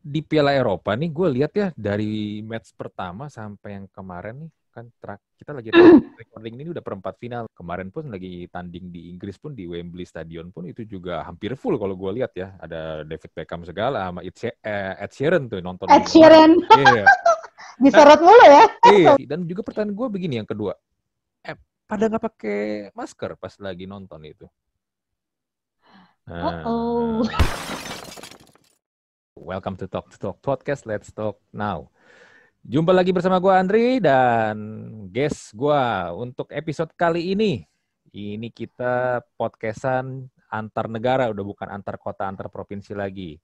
di Piala Eropa nih gue lihat ya dari match pertama sampai yang kemarin nih kan kita lagi recording ini udah perempat final. Kemarin pun lagi tanding di Inggris pun di Wembley Stadion pun itu juga hampir full kalau gue lihat ya. Ada David Beckham segala sama Ed Sheeran tuh nonton Ed juga orang. Sheeran. Iya. Nah, Disorot mulu ya. iya. Dan juga pertanyaan gue begini yang kedua. Pada nggak pakai masker pas lagi nonton itu. Oh. Welcome to Talk Podcast. Let's talk now. Jumpa lagi bersama gue Andri dan guest gue untuk episode kali ini. Ini kita podcastan antar negara, udah bukan antar kota, antar provinsi lagi.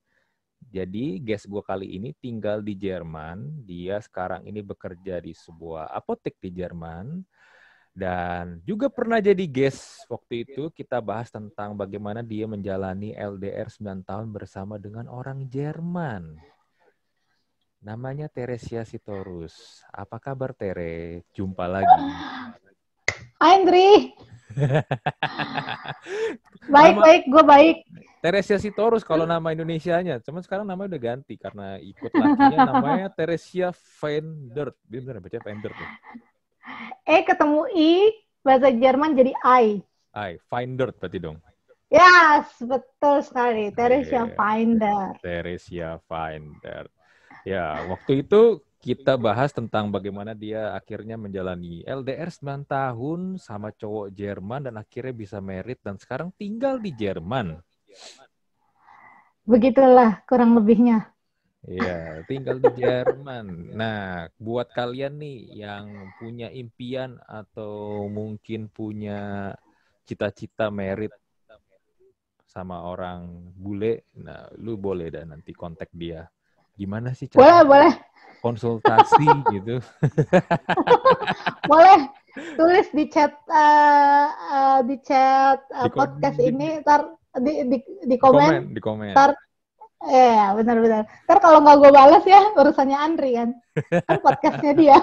Jadi guest gue kali ini tinggal di Jerman. Dia sekarang ini bekerja di sebuah apotek di Jerman. Dan juga pernah jadi guest waktu itu kita bahas tentang bagaimana dia menjalani LDR 9 tahun bersama dengan orang Jerman. Namanya Teresia Sitorus. Apa kabar Tere? Jumpa lagi. Andri. Baik, gue baik. Teresia Sitorus kalau nama Indonesianya. Cuman sekarang namanya udah ganti karena ikut lakinya namanya Teresia Veindert. Bener baca Veindert tuh. Ketemu I, bahasa Jerman jadi I. Veindert berarti dong. Yes, betul sekali. Teresia Veindert. Teresia Veindert. Ya, waktu itu kita bahas tentang bagaimana dia akhirnya menjalani LDR 9 tahun sama cowok Jerman dan akhirnya bisa married dan sekarang tinggal di Jerman. Begitulah kurang lebihnya. Iya, tinggal di Jerman. Nah, buat kalian nih yang punya impian atau mungkin punya cita-cita married sama orang bule, nah lu boleh dah nanti kontak dia. Gimana sih cara Boleh. konsultasi gitu? Boleh tulis di chat podcast ini, ntar di komen. Di komen. Ntar, benar-benar. Ntar kalau nggak gue balas ya urusannya Andri kan podcastnya dia.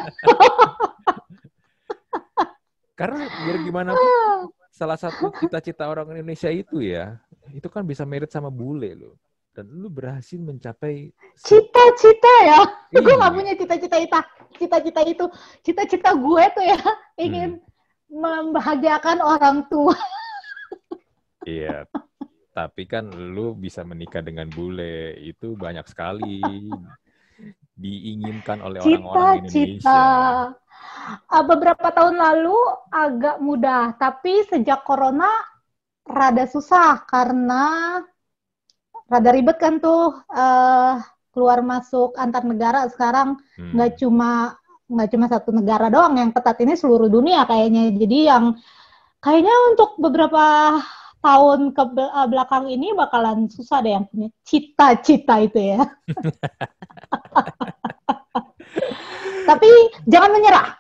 Karena biar gimana pun salah satu cita-cita orang Indonesia itu ya, itu kan bisa married sama bule loh. Dan lu berhasil mencapai cita-cita ya. Gue gak punya cita-cita itu. Cita-cita gue tuh ya ingin membahagiakan orang tua. Iya. Tapi kan lu bisa menikah dengan bule itu banyak sekali diinginkan oleh orang-orang Indonesia. Beberapa tahun lalu agak mudah, tapi sejak corona rada susah karena rada ribet kan tuh keluar masuk antar negara sekarang. Nggak cuma satu negara doang yang ketat, ini seluruh dunia kayaknya. Jadi yang kayaknya untuk beberapa tahun ke belakang ini bakalan susah deh yang punya cita-cita itu ya. Tapi jangan menyerah.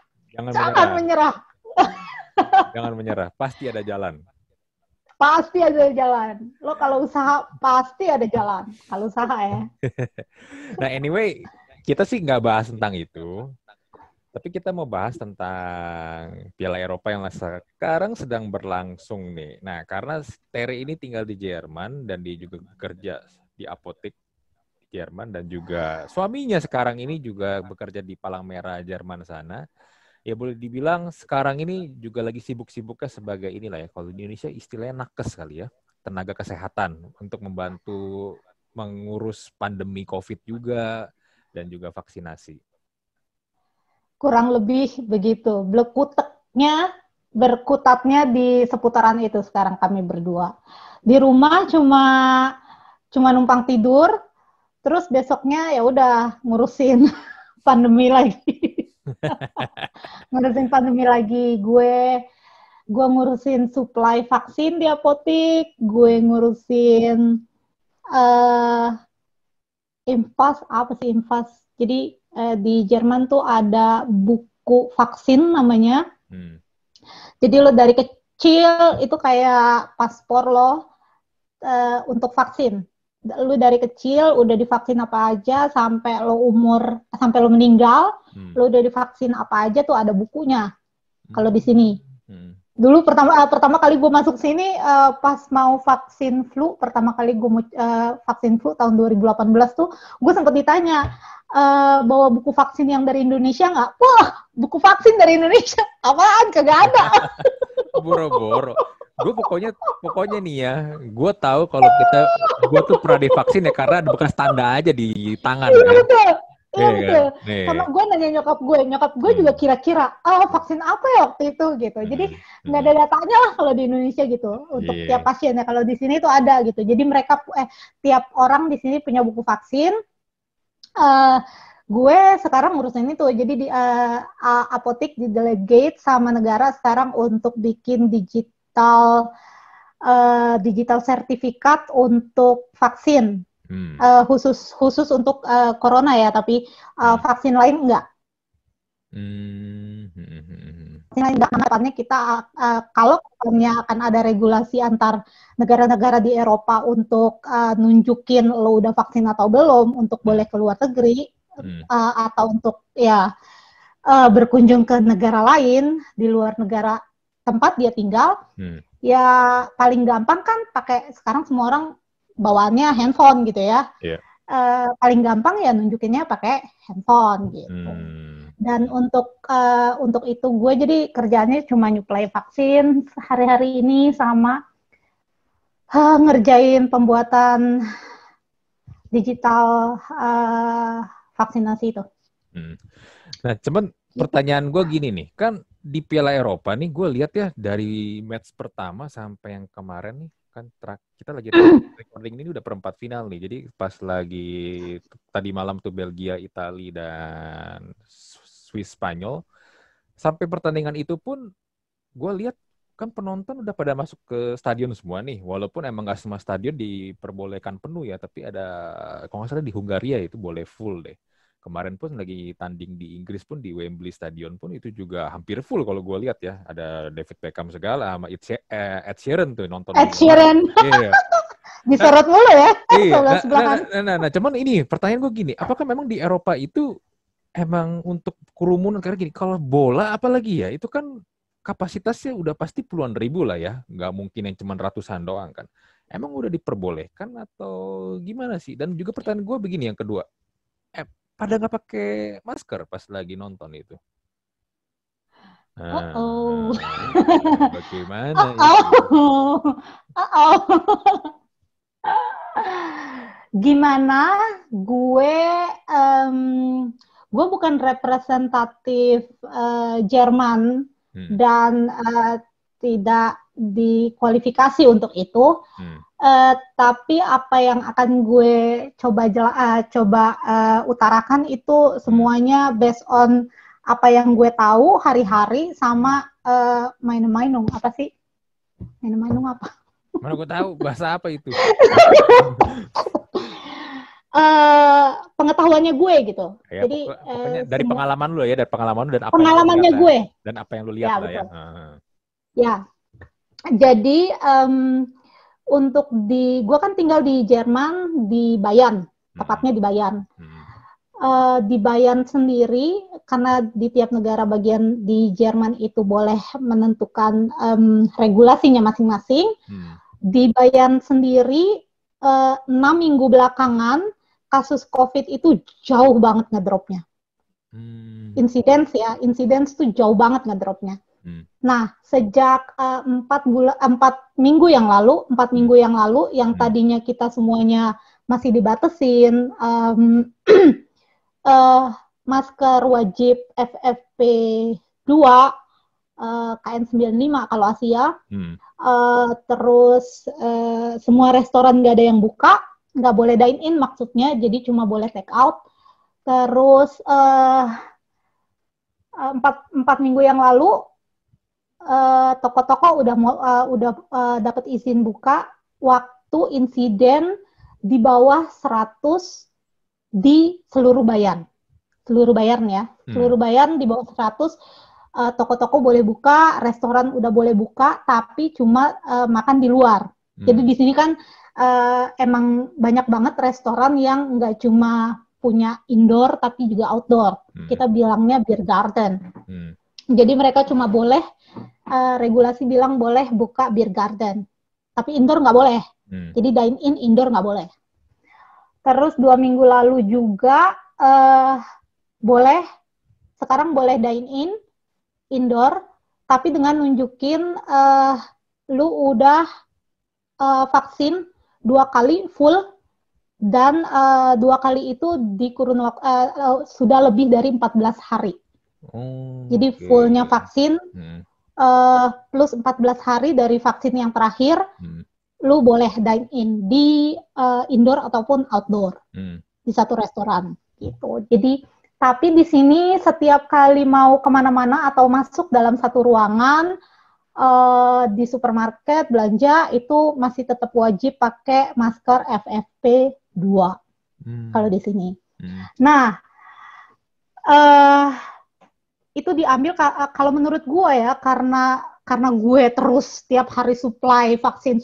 Jangan menyerah. Pasti ada jalan. Pasti ada jalan. Lo kalau usaha pasti ada jalan. Kalau usaha ya. Nah anyway, kita sih nggak bahas tentang itu. Tapi kita mau bahas tentang Piala Eropa yang sekarang sedang berlangsung nih. Nah karena Tere ini tinggal di Jerman dan dia juga bekerja di apotek di Jerman dan juga suaminya sekarang ini juga bekerja di Palang Merah Jerman sana. Ya boleh dibilang sekarang ini juga lagi sibuk-sibuknya sebagai inilah ya, kalau di Indonesia istilahnya nakes kali ya, tenaga kesehatan untuk membantu mengurus pandemi COVID juga dan juga vaksinasi. Kurang lebih begitu. Berkutatnya di seputaran itu sekarang kami berdua. Di rumah cuma numpang tidur, terus besoknya ya udah ngurusin pandemi lagi. Gue ngurusin supply vaksin di apotek, gue ngurusin infas. Jadi di Jerman tuh ada buku vaksin namanya. Jadi lo dari kecil itu kayak paspor lo untuk vaksin. Lu dari kecil udah divaksin apa aja sampai lo meninggal, lo udah divaksin apa aja tuh ada bukunya. Kalau di sini. Dulu pertama kali gue masuk sini pas mau vaksin flu, pertama kali gue vaksin flu tahun 2018 tuh, gue sempat ditanya bawa buku vaksin yang dari Indonesia nggak? Wah, buku vaksin dari Indonesia, apaan? Kagak ada. Boro-boro. Gue pokoknya nih ya, gue tahu kalau gue tuh pernah divaksin ya karena ada bekas tanda aja di tangan Iya kan. betul. Iya Iya kan? betul. Sama Nih. gue nanya nyokap gue juga kira-kira, vaksin apa ya waktu itu gitu. Jadi nggak ada datanya lah kalau di Indonesia gitu untuk tiap Iya. pasien ya. Kalau di sini itu ada gitu. Jadi mereka tiap orang di sini punya buku vaksin. Uh, gue sekarang ngurusin itu. Jadi di apotek di delegate sama negara sekarang untuk bikin digital sertifikat untuk vaksin. Khusus untuk corona ya, tapi vaksin lain enggak. Vaksin lain enggak, karena kita kalau akan ada regulasi antar negara-negara di Eropa untuk nunjukin lo udah vaksin atau belum untuk boleh keluar negeri atau untuk ya berkunjung ke negara lain di luar negara tempat dia tinggal. Ya paling gampang kan pakai, sekarang semua orang bawaannya handphone gitu ya. Yeah. Paling gampang ya nunjukinnya pakai handphone gitu. Dan untuk itu gue jadi kerjaannya cuma nyuplai vaksin hari-hari ini sama ngerjain pembuatan digital vaksinasi itu. Nah, cuman pertanyaan gue gini nih, kan di Piala Eropa nih gue lihat ya dari match pertama sampai yang kemarin nih, kan kita lagi recording ini udah perempat final nih. Jadi pas lagi tadi malam tuh Belgia, Italia dan Swiss Spanyol, sampai pertandingan itu pun gue lihat kan penonton udah pada masuk ke stadion semua nih. Walaupun emang gak semua stadion diperbolehkan penuh ya, tapi ada, kalau nggak salah di Hungaria itu boleh full deh. Kemarin pun lagi tanding di Inggris pun di Wembley Stadion pun itu juga hampir full kalau gue lihat ya. Ada David Beckham segala sama Ed Sheeran tuh nonton. Ed Sheeran. Iya. Disorot mulu ya. Iya. Nah, cuman ini pertanyaan gue gini, apakah memang di Eropa itu emang untuk kerumunan, karena gini, kalau bola apalagi ya, itu kan kapasitasnya udah pasti puluhan ribu lah ya, nggak mungkin yang cuma ratusan doang kan. Emang udah diperbolehkan atau gimana sih? Dan juga pertanyaan gue begini yang kedua, pada nggak pakai masker pas lagi nonton itu? Bagaimana itu? Gimana gue bukan representatif Jerman dan tidak dikualifikasi untuk itu. Tapi apa yang akan gue coba utarakan itu semuanya based on apa yang gue tahu hari-hari sama main-mainung apa sih? Main-mainung apa? Mana gue tahu bahasa apa itu? Pengetahuannya gue gitu. Ya, jadi pokoknya dari pengalaman lu ya, dari pengalaman lu dan apa pengalamannya yang gue dan apa yang lu lihat ya, lah betul. ya. Ya, jadi untuk gue kan tinggal di Jerman, di Bayern, tepatnya di Bayern. Di Bayern sendiri, karena di tiap negara bagian di Jerman itu boleh menentukan regulasinya masing-masing. Di Bayern sendiri 6 minggu belakangan kasus COVID itu jauh banget ngedropnya. Insidence tuh jauh banget ngedropnya. Nah, sejak 4 minggu yang lalu yang tadinya kita semuanya masih dibatesin, masker wajib FFP2, KN95 kalau Asia, terus semua restoran nggak ada yang buka, nggak boleh dine in maksudnya, jadi cuma boleh take out. Terus 4 minggu yang lalu toko-toko udah dapat izin buka waktu insiden di bawah 100 di seluruh Bayern ya. Seluruh Bayern di bawah 100, toko-toko boleh buka, restoran udah boleh buka, tapi cuma makan di luar. Jadi di sini kan emang banyak banget restoran yang nggak cuma punya indoor tapi juga outdoor. Kita bilangnya beer garden. Jadi mereka cuma boleh regulasi bilang boleh buka beer garden, tapi indoor nggak boleh. Jadi dine in, indoor nggak boleh. Terus 2 minggu lalu juga sekarang boleh dine in, indoor, tapi dengan nunjukin lu udah vaksin 2 kali full, dan 2 kali itu di kurun sudah lebih dari 14 hari. Jadi fullnya vaksin plus 14 hari dari vaksin yang terakhir, lu boleh dine in di indoor ataupun outdoor di satu restoran gitu. Jadi tapi di sini setiap kali mau kemana-mana atau masuk dalam satu ruangan di supermarket belanja itu masih tetap wajib pakai masker FFP2 kalau di sini. Nah, itu diambil kalau menurut gue ya, karena gue terus tiap hari supply vaksin.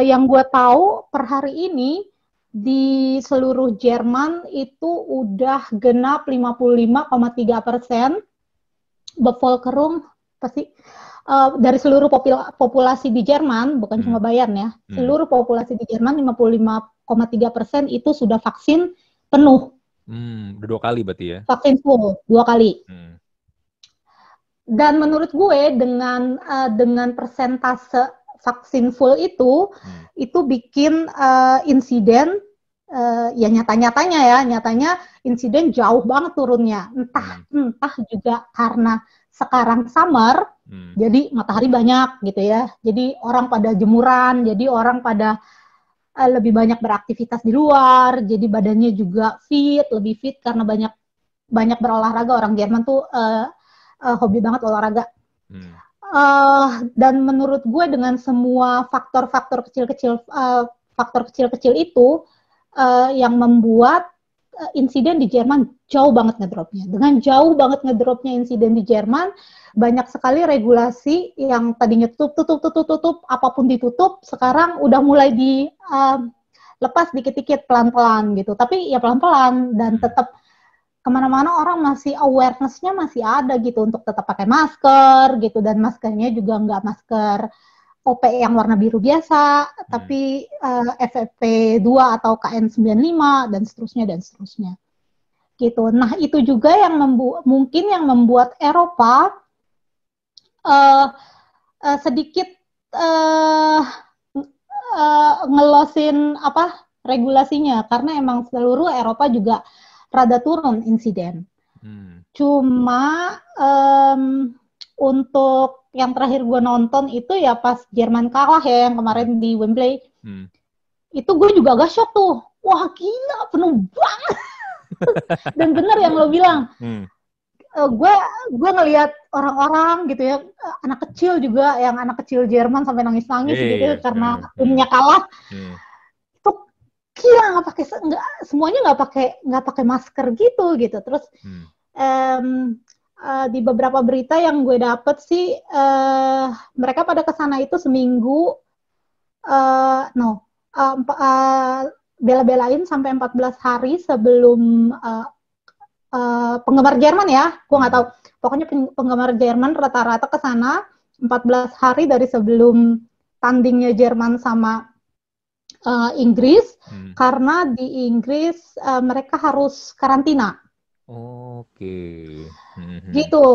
Yang gue tahu per hari ini di seluruh Jerman itu udah genap 55,3% Bevölkerung pasti dari seluruh populasi di Jerman, bukan cuma Bayern ya, seluruh populasi di Jerman 55,3% itu sudah vaksin penuh. Udah 2 kali berarti ya? Vaksin full 2 kali. Dan menurut gue dengan persentase vaksin full itu bikin insiden ya nyatanya insiden jauh banget turunnya. Entah juga karena sekarang summer, jadi matahari banyak gitu ya. Jadi orang pada jemuran, jadi orang pada lebih banyak beraktivitas di luar, jadi badannya juga lebih fit karena banyak berolahraga. Orang Jerman tuh hobi banget olahraga. Dan menurut gue dengan semua faktor-faktor kecil-kecil itu yang membuat insiden di Jerman jauh banget ngedropnya. Dengan jauh banget ngedropnya insiden di Jerman, banyak sekali regulasi yang tadinya tutup, apapun ditutup, sekarang udah mulai dilepas dikit-dikit, pelan-pelan gitu. Tapi ya pelan-pelan, dan tetap kemana-mana orang masih awareness-nya masih ada gitu untuk tetap pakai masker gitu, dan maskernya juga nggak masker OP yang warna biru biasa, tapi FFP2 atau KN95 dan seterusnya gitu. Nah, itu juga yang mungkin yang membuat Eropa sedikit ngelosin regulasinya, karena emang seluruh Eropa juga rada turun insiden. Cuma untuk yang terakhir gue nonton itu ya pas Jerman kalah ya, yang kemarin di Wembley. Itu gue juga agak shock tuh. Wah gila, penuh banget. Dan bener yang lo bilang. Gue ngelihat orang-orang gitu ya, anak kecil juga, yang anak kecil Jerman sampai nangis-nangis gitu karena timnya kalah. Itu gila, semuanya nggak pakai masker gitu. Terus di beberapa berita yang gue dapet sih, mereka pada kesana itu seminggu, bela-belain sampai 14 hari sebelum penggemar Jerman ya, gue nggak tahu. Pokoknya penggemar Jerman rata-rata kesana 14 hari dari sebelum tandingnya Jerman sama Inggris, karena di Inggris mereka harus karantina. Gitu,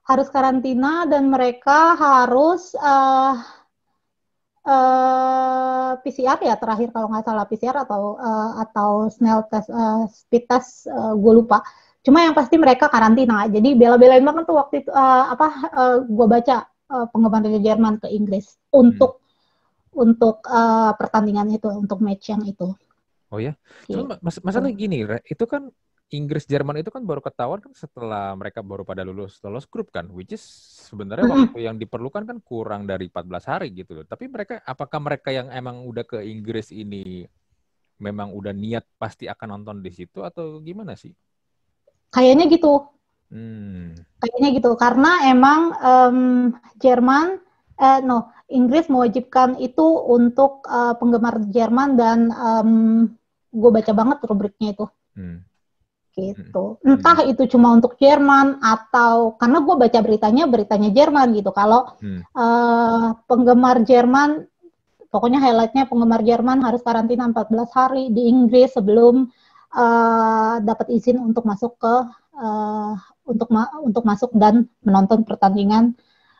harus karantina, dan mereka harus PCR ya terakhir kalau nggak salah, PCR atau speed test, gue lupa. Cuma yang pasti mereka karantina. Jadi bela-belain banget tuh waktu itu gue baca penggemar Jerman ke Inggris untuk pertandingan itu, untuk match yang itu. Oh ya, cuma masalah gini, itu kan Inggris Jerman itu kan baru ketahuan kan setelah mereka baru pada lolos grup kan, which is sebenarnya waktu yang diperlukan kan kurang dari 14 hari gitu loh. Tapi apakah mereka yang emang udah ke Inggris ini memang udah niat pasti akan nonton di situ atau gimana sih? Kayaknya gitu. Kayaknya gitu, karena emang Inggris mewajibkan itu untuk penggemar Jerman, dan gue baca banget rubriknya itu. gitu. Entah itu cuma untuk Jerman atau karena gue baca beritanya Jerman gitu. Kalau penggemar Jerman, pokoknya highlightnya penggemar Jerman harus karantina 14 hari di Inggris sebelum dapat izin untuk masuk ke untuk masuk dan menonton pertandingan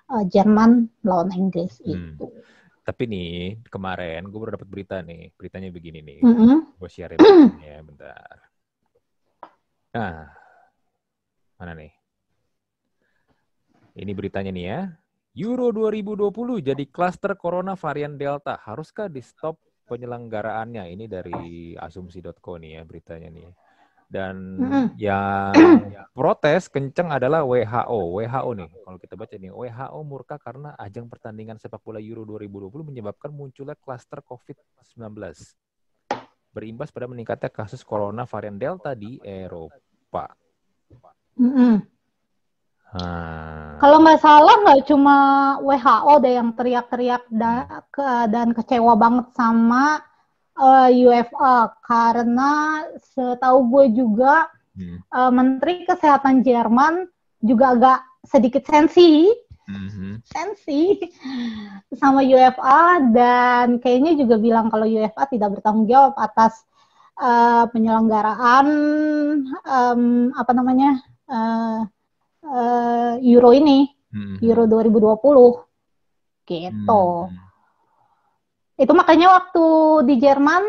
Jerman lawan Inggris itu. Tapi nih kemarin gue baru dapat berita nih, beritanya begini nih, gue share ya bentar. Nah, mana nih? Ini beritanya nih ya. Euro 2020 jadi klaster corona varian Delta. Haruskah di stop penyelenggaraannya? Ini dari asumsi.co nih ya beritanya nih. Dan yang protes kenceng adalah WHO. WHO nih, kalau kita baca nih, WHO murka karena ajang pertandingan sepak bola Euro 2020 menyebabkan munculnya klaster COVID-19. Berimbas pada meningkatnya kasus corona varian Delta di Eropa. Kalau nggak salah nggak cuma WHO deh yang teriak-teriak dan kecewa banget sama UEFA, karena setahu gue juga Menteri Kesehatan Jerman juga agak sedikit sensi sama UEFA, dan kayaknya juga bilang kalau UEFA tidak bertanggung jawab atas penyelenggaraan Euro ini, Euro 2020 gitu. Itu makanya waktu di Jerman,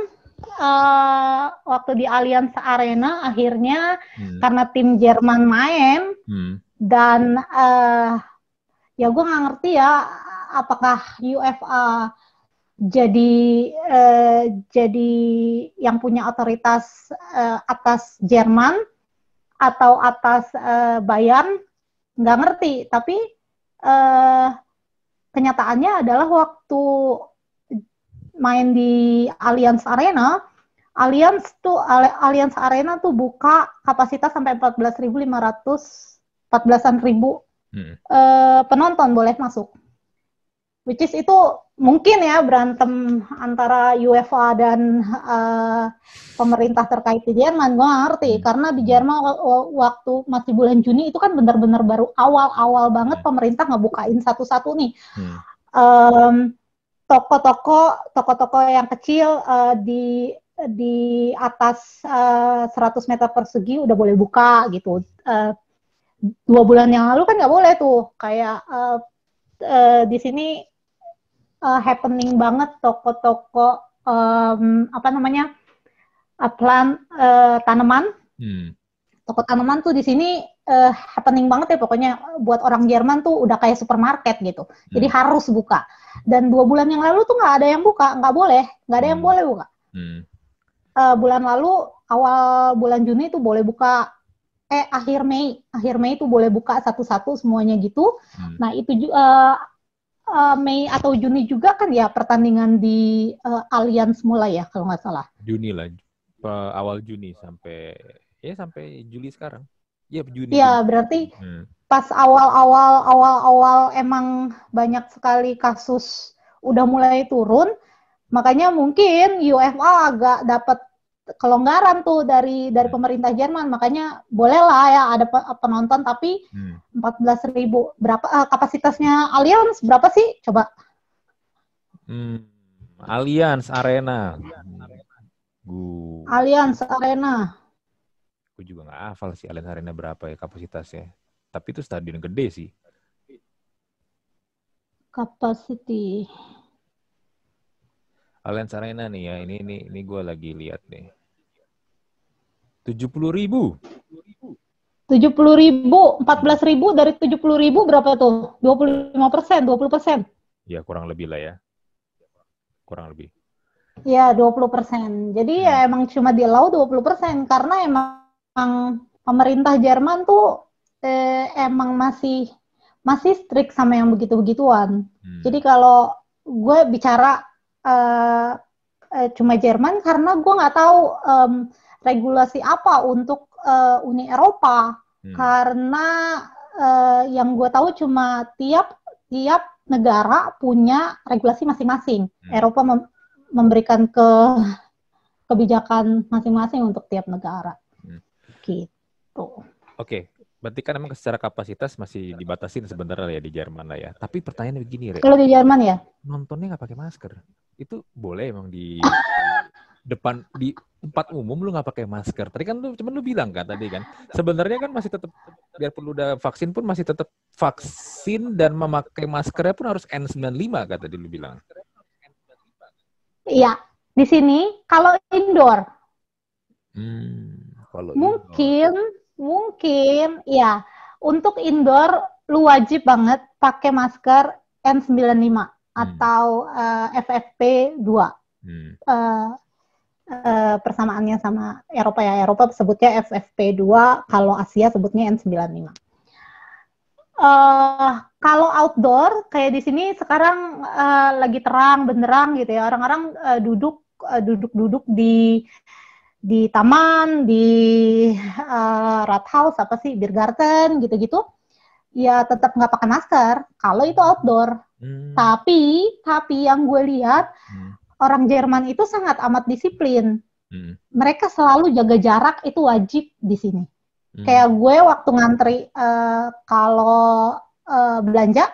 waktu di Allianz Arena akhirnya karena tim Jerman main dan ya gue nggak ngerti ya apakah UEFA jadi yang punya otoritas atas Jerman atau atas Bayern, nggak ngerti. Tapi kenyataannya adalah waktu main di Allianz Arena, Allianz Arena tuh buka kapasitas sampai 14.000 penonton boleh masuk. Which is itu mungkin ya berantem antara UEFA dan pemerintah terkait di Jerman, gue nggak ngerti. Karena di Jerman waktu masih bulan Juni itu kan benar-benar baru awal-awal banget pemerintah ngebukain satu-satu nih. Toko-toko yang kecil di atas 100 meter persegi udah boleh buka gitu. 2 bulan yang lalu kan nggak boleh tuh. Kayak di sini happening banget toko-toko tanaman. Toko tanaman tuh di sini happening banget ya, pokoknya buat orang Jerman tuh udah kayak supermarket gitu. Jadi harus buka. Dan 2 bulan yang lalu tuh nggak ada yang buka, nggak ada yang boleh buka. Bulan lalu awal bulan Juni tuh boleh buka. Akhir Mei tuh boleh buka satu-satu semuanya gitu. Nah itu Mei atau Juni juga kan ya pertandingan di Allianz mulai ya kalau nggak salah. Juni lah, awal Juni sampai Juli sekarang. Iya Juni. Iya berarti pas awal emang banyak sekali kasus udah mulai turun, makanya mungkin UEFA agak dapat kelonggaran tuh dari pemerintah Jerman, makanya bolehlah ya ada penonton tapi 14.000. Berapa kapasitasnya Allianz berapa sih? Coba. Allianz Arena. Allianz Arena. Gue juga nggak hafal sih Allianz Arena berapa ya kapasitasnya. Tapi itu stadion gede sih. Capacity. Allianz Arena nih ya, ini gue lagi lihat nih. 70.000. 70.000, 14.000 dari 70.000 berapa tuh? 20%. Ya kurang lebih lah ya. Kurang lebih. Ya 20%. Jadi ya emang cuma di-allow 20% karena emang pemerintah Jerman tuh emang masih strict sama yang begitu-begituan. Jadi kalau gue bicara cuma Jerman karena gue nggak tahu regulasi apa untuk Uni Eropa, karena yang gue tahu cuma tiap negara punya regulasi masing-masing. Eropa memberikan kebijakan masing-masing untuk tiap negara. Gitu. gitu. Oke, berarti kan emang secara kapasitas masih dibatasin sebenarnya ya di Jerman lah ya. Tapi pertanyaannya begini, Re. Kalau di Jerman ya, Nontonnya nggak pakai masker. Itu boleh emang di depan di tempat umum lu nggak pakai masker. Tadi kan lu bilang kan tadi kan. Sebenarnya kan masih tetap biarpun udah vaksin pun masih tetap vaksin dan memakai maskernya pun harus N95 kata tadi lu bilang. iya. Di sini kalau indoor, Kalau mungkin, ya. Untuk indoor, lu wajib banget pakai masker N95 atau FFP2. Persamaannya sama Eropa ya. Eropa sebutnya FFP2, kalau Asia sebutnya N95. Kalau outdoor kayak di sini sekarang lagi terang benderang gitu ya, orang-orang duduk di taman, di Rathaus apa sih, Biergarten gitu-gitu, ya tetap nggak pakai masker kalau itu outdoor. Tapi yang gue lihat orang Jerman itu sangat amat disiplin. Mereka selalu jaga jarak, itu wajib di sini. Kayak gue waktu ngantri kalau belanja,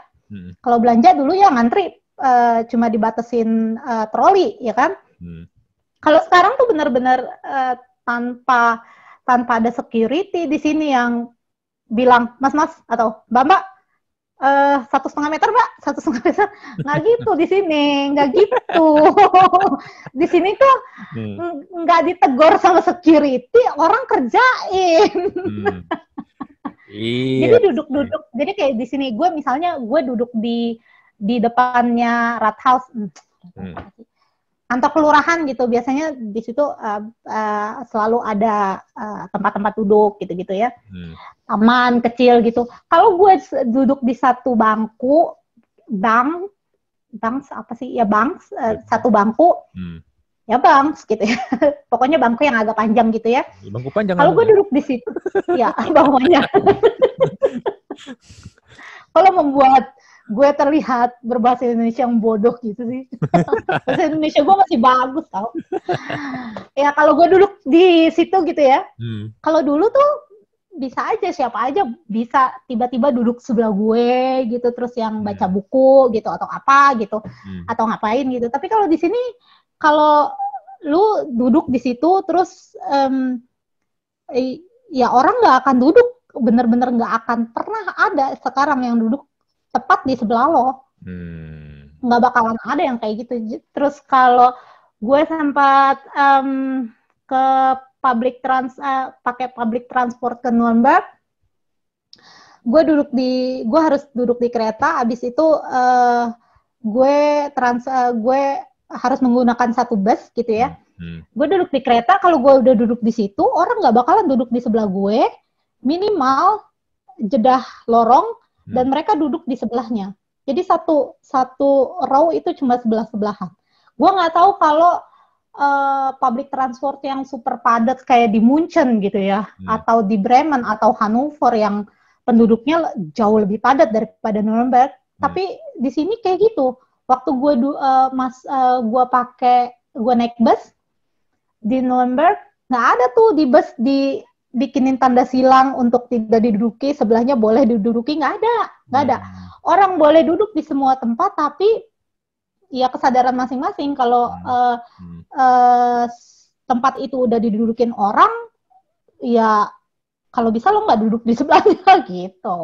kalau belanja dulu ya ngantri cuma dibatasin troli, ya kan? Kalau sekarang tuh benar-benar tanpa ada security di sini yang bilang mas atau mbak 1,5 meter mbak, 1,5 meter, nggak gitu di sini, nggak gitu. Di sini tuh nggak ditegur sama security, orang kerjain. Jadi duduk-duduk, jadi kayak di sini gue misalnya gue duduk di depannya Rathaus, kantor kelurahan gitu, biasanya di situ selalu ada tempat-tempat duduk gitu-gitu ya, taman kecil gitu. Kalau gue duduk di satu bangku, satu bangku, ya bangs gitu ya, pokoknya bangku yang agak panjang gitu ya. Bangku panjang. Kalau gue duduk di situ, ya bangkunya. Kalau membuat gue terlihat berbahasa Indonesia yang bodoh gitu sih. Bahasa Indonesia gue masih bagus tau. Ya kalau gue duduk di situ gitu ya. Kalau dulu tuh bisa aja, siapa aja bisa tiba-tiba duduk sebelah gue gitu, terus yang baca buku gitu atau apa gitu, atau ngapain gitu. Tapi kalau di sini, kalau lu duduk di situ terus ya orang nggak akan duduk, bener-bener nggak akan pernah ada sekarang yang duduk tepat di sebelah lo. Nggak bakalan ada yang kayak gitu. Terus kalau gue sempat ke pakai public transport ke Nuremberg, gue harus duduk di kereta, abis itu gue harus menggunakan satu bus gitu ya. Gue duduk di kereta, kalau gue udah duduk di situ, orang nggak bakalan duduk di sebelah gue, minimal jedah lorong, dan mereka duduk di sebelahnya. Jadi satu row itu cuma sebelah-sebelahan. Gue nggak tahu kalau public transport yang super padat kayak di Munchen gitu ya, atau di Bremen atau Hannover yang penduduknya jauh lebih padat daripada Nuremberg. Tapi di sini kayak gitu. Waktu gue naik bus di Nuremberg, nggak ada tuh di bus dibikinin tanda silang untuk tidak diduduki, sebelahnya boleh diduduki, nggak ada. Orang boleh duduk di semua tempat, tapi ya kesadaran masing-masing. Kalau tempat itu udah didudukin orang, ya kalau bisa lo nggak duduk di sebelahnya gitu.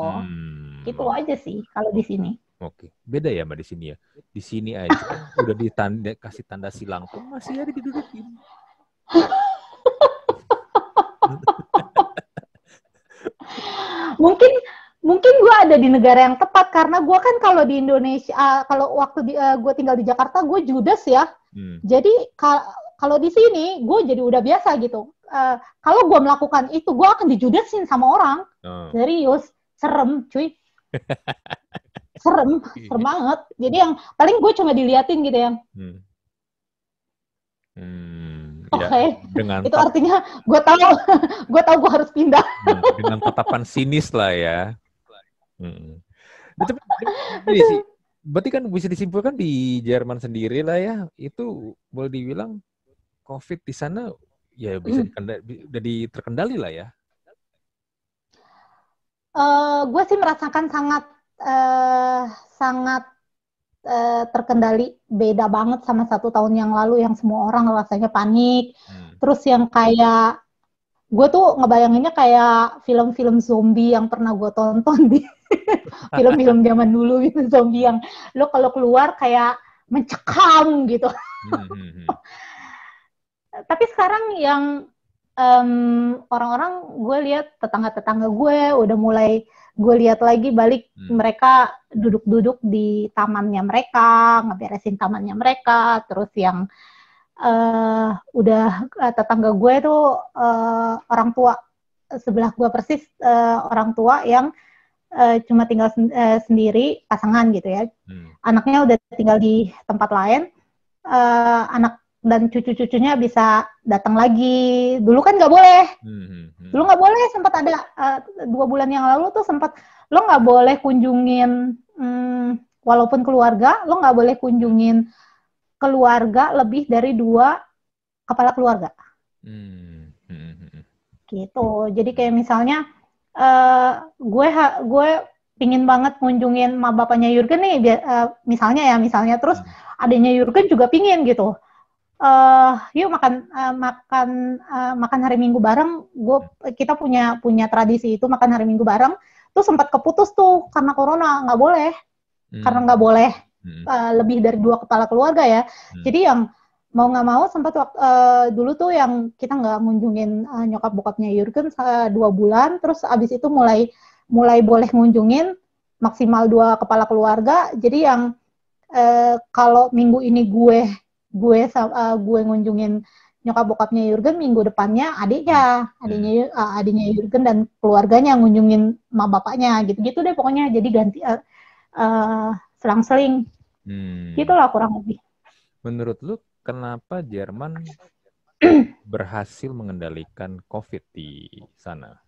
Gitu aja sih kalau di sini. Oke, beda ya Mbak di sini ya. Di sini aja udah kasih tanda silang pun masih ada didudukin. Mungkin gue ada di negara yang tepat, karena gue kan kalau di Indonesia, kalau waktu gue tinggal di Jakarta, gue judes ya. Jadi kalau di sini gue jadi udah biasa gitu. Kalau gue melakukan itu, gue akan dijudesin sama orang. Serius, serem cuy. serem banget. Jadi yang paling gue cuma diliatin gitu ya. Oke. Itu artinya gue tahu gue harus pindah. Dengan tatapan sinis lah ya. Berarti kan bisa disimpulkan di Jerman sendiri lah ya, itu boleh dibilang COVID di sana ya bisa terkendali lah ya. Gue sih merasakan sangat sangat terkendali, beda banget sama 1 tahun yang lalu yang semua orang rasanya panik. Terus yang kayak gue tuh ngebayanginnya kayak film-film zombie yang pernah gue tonton di film-film zaman dulu gitu, zombie yang lo kalau keluar kayak mencekam gitu. Tapi sekarang yang orang-orang, gue lihat tetangga-tetangga gue udah mulai, gue lihat lagi balik mereka duduk-duduk di tamannya mereka, ngeberesin tamannya mereka. Terus yang udah tetangga gue tuh orang tua sebelah gue persis, orang tua yang cuma tinggal sendiri, pasangan gitu ya. Anaknya udah tinggal di tempat lain, anak dan cucu-cucunya bisa datang lagi. Dulu kan nggak boleh. Dulu nggak boleh, sempat ada 2 bulan yang lalu tuh sempat lo nggak boleh kunjungin, walaupun keluarga, lo nggak boleh kunjungin keluarga lebih dari 2 kepala keluarga. Gitu. Jadi kayak misalnya gue pingin banget ngunjungin ma bapaknya Jurgen nih, misalnya terus adanya Jurgen juga pingin gitu. Yuk makan hari Minggu bareng. Kita punya tradisi itu makan hari Minggu bareng. Tuh sempat keputus tuh karena corona, nggak boleh. Karena nggak boleh lebih dari 2 kepala keluarga ya. Jadi yang mau nggak mau sempat dulu tuh yang kita nggak ngunjungin nyokap bokapnya Jurgen 2 bulan. Terus abis itu mulai boleh ngunjungin maksimal 2 kepala keluarga. Jadi yang kalau minggu ini gue ngunjungin nyokap bokapnya Jurgen, minggu depannya adiknya Jurgen dan keluarganya ngunjungin ma bapaknya, gitu-gitu deh pokoknya. Jadi ganti selang-seling. Gitulah kurang lebih. Menurut lu kenapa Jerman berhasil mengendalikan COVID di sana?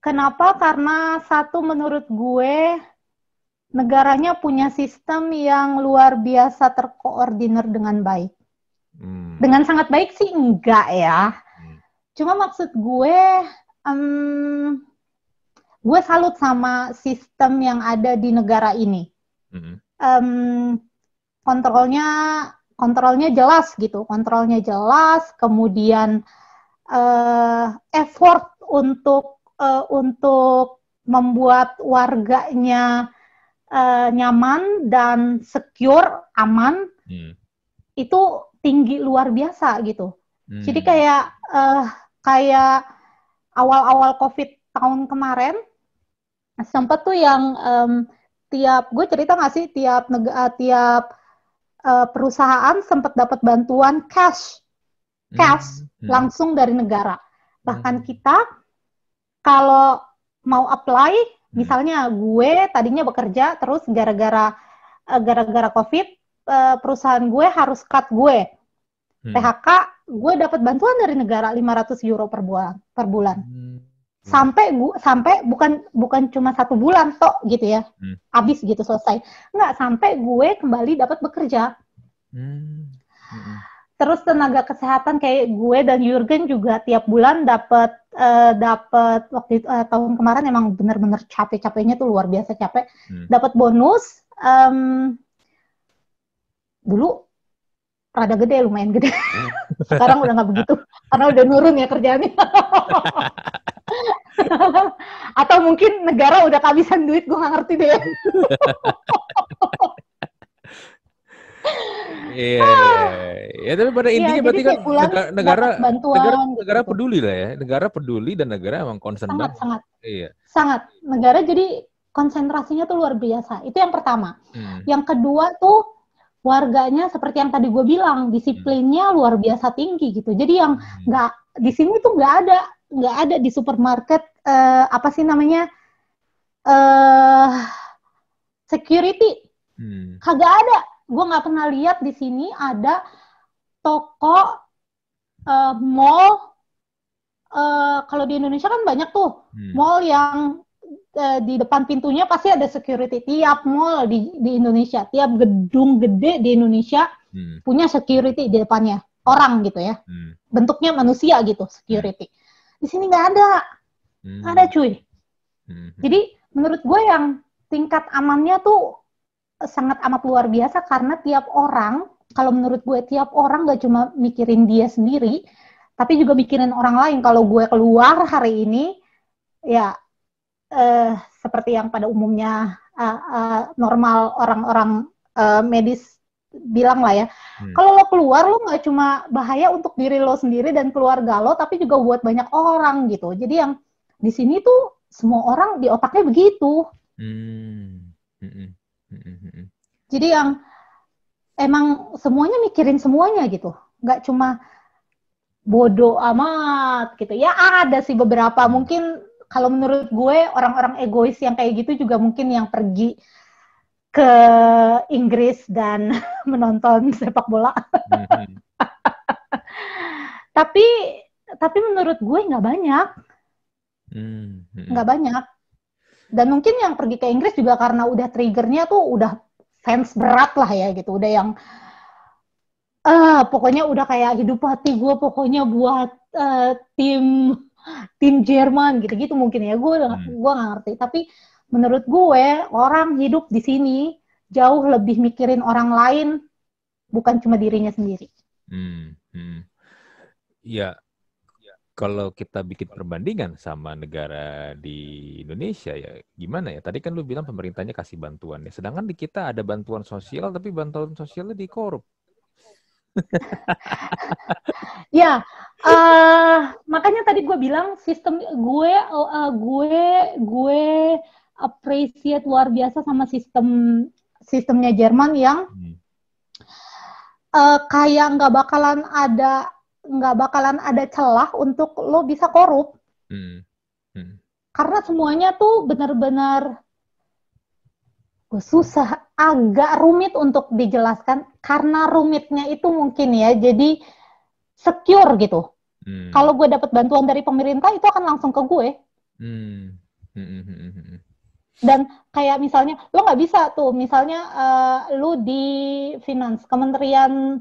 Kenapa? Karena satu, menurut gue negaranya punya sistem yang luar biasa terkoordinir dengan baik. Dengan sangat baik sih enggak ya. Cuma maksud gue salut sama sistem yang ada di negara ini. Kontrolnya jelas gitu. Kontrolnya jelas, kemudian effort untuk membuat warganya nyaman dan secure, aman, itu tinggi luar biasa gitu. Jadi kayak awal-awal COVID tahun kemarin, sempat tuh yang gue cerita nggak sih, tiap perusahaan sempat dapat bantuan cash langsung dari negara. Bahkan kita kalau mau apply, misalnya gue tadinya bekerja, terus gara-gara COVID, perusahaan gue harus cut gue. PHK, gue dapat bantuan dari negara 500 euro per bulan. Sampai bukan cuma 1 bulan tok gitu ya, habis gitu selesai. Nggak, sampai gue kembali dapat bekerja. Terus tenaga kesehatan kayak gue dan Jurgen juga tiap bulan dapat waktu itu, tahun kemarin emang benar-benar capeknya tuh luar biasa capek. Dapat bonus dulu rada gede, lumayan gede. Sekarang udah nggak begitu karena udah nurun ya kerjaannya. Atau mungkin negara udah kehabisan duit, gue nggak ngerti deh. Iya. Ya, tapi pada intinya berarti kan negara peduli lah ya. Negara peduli dan negara emang concern banget. Sangat. Negara jadi konsentrasinya tuh luar biasa. Itu yang pertama. Yang kedua tuh warganya seperti yang tadi gue bilang, disiplinnya luar biasa tinggi gitu. Jadi yang di sini tuh nggak ada di supermarket apa sih namanya security, kagak ada. Gue nggak pernah lihat di sini ada toko mall. Kalau di Indonesia kan banyak tuh mall yang di depan pintunya pasti ada security. Tiap mall di Indonesia, tiap gedung gede di Indonesia punya security di depannya. orang gitu ya. Bentuknya manusia gitu, security. Di sini nggak ada. Nggak ada cuy. Jadi menurut gue yang tingkat amannya tuh sangat amat luar biasa karena tiap orang, kalau menurut gue tiap orang nggak cuma mikirin dia sendiri, tapi juga mikirin orang lain. Kalau gue keluar hari ini, ya seperti yang pada umumnya normal orang-orang medis bilang lah ya. Kalau lo keluar, lo nggak cuma bahaya untuk diri lo sendiri dan keluarga lo, tapi juga buat banyak orang gitu. Jadi yang di sini tuh semua orang di otaknya begitu. Jadi yang emang semuanya mikirin semuanya gitu. Nggak cuma bodoh amat gitu. Ya ada sih beberapa mungkin kalau menurut gue orang-orang egois yang kayak gitu juga mungkin yang pergi ke Inggris dan menonton sepak bola. Tapi menurut gue nggak banyak. Nggak banyak. Dan mungkin yang pergi ke Inggris juga karena udah triggernya tuh udah fans berat lah ya gitu. Udah yang pokoknya udah kayak hidup hati gue pokoknya buat tim Jerman gitu-gitu mungkin ya. Gue nggak ngerti. Tapi menurut gue orang hidup di sini jauh lebih mikirin orang lain bukan cuma dirinya sendiri. Ya, kalau kita bikin perbandingan sama negara di Indonesia ya gimana ya? Tadi kan lu bilang pemerintahnya kasih bantuan ya. Sedangkan di kita ada bantuan sosial tapi bantuan sosialnya dikorup. Ya, makanya tadi gue bilang sistem gue appreciate luar biasa sama sistemnya Jerman yang kayak nggak bakalan ada celah untuk lo bisa korup. Karena semuanya tuh benar-benar susah, agak rumit untuk dijelaskan karena rumitnya itu mungkin ya, jadi secure gitu. Kalau gue dapat bantuan dari pemerintah itu akan langsung ke gue. Dan kayak misalnya lo nggak bisa tuh, misalnya lo di finance, Kementerian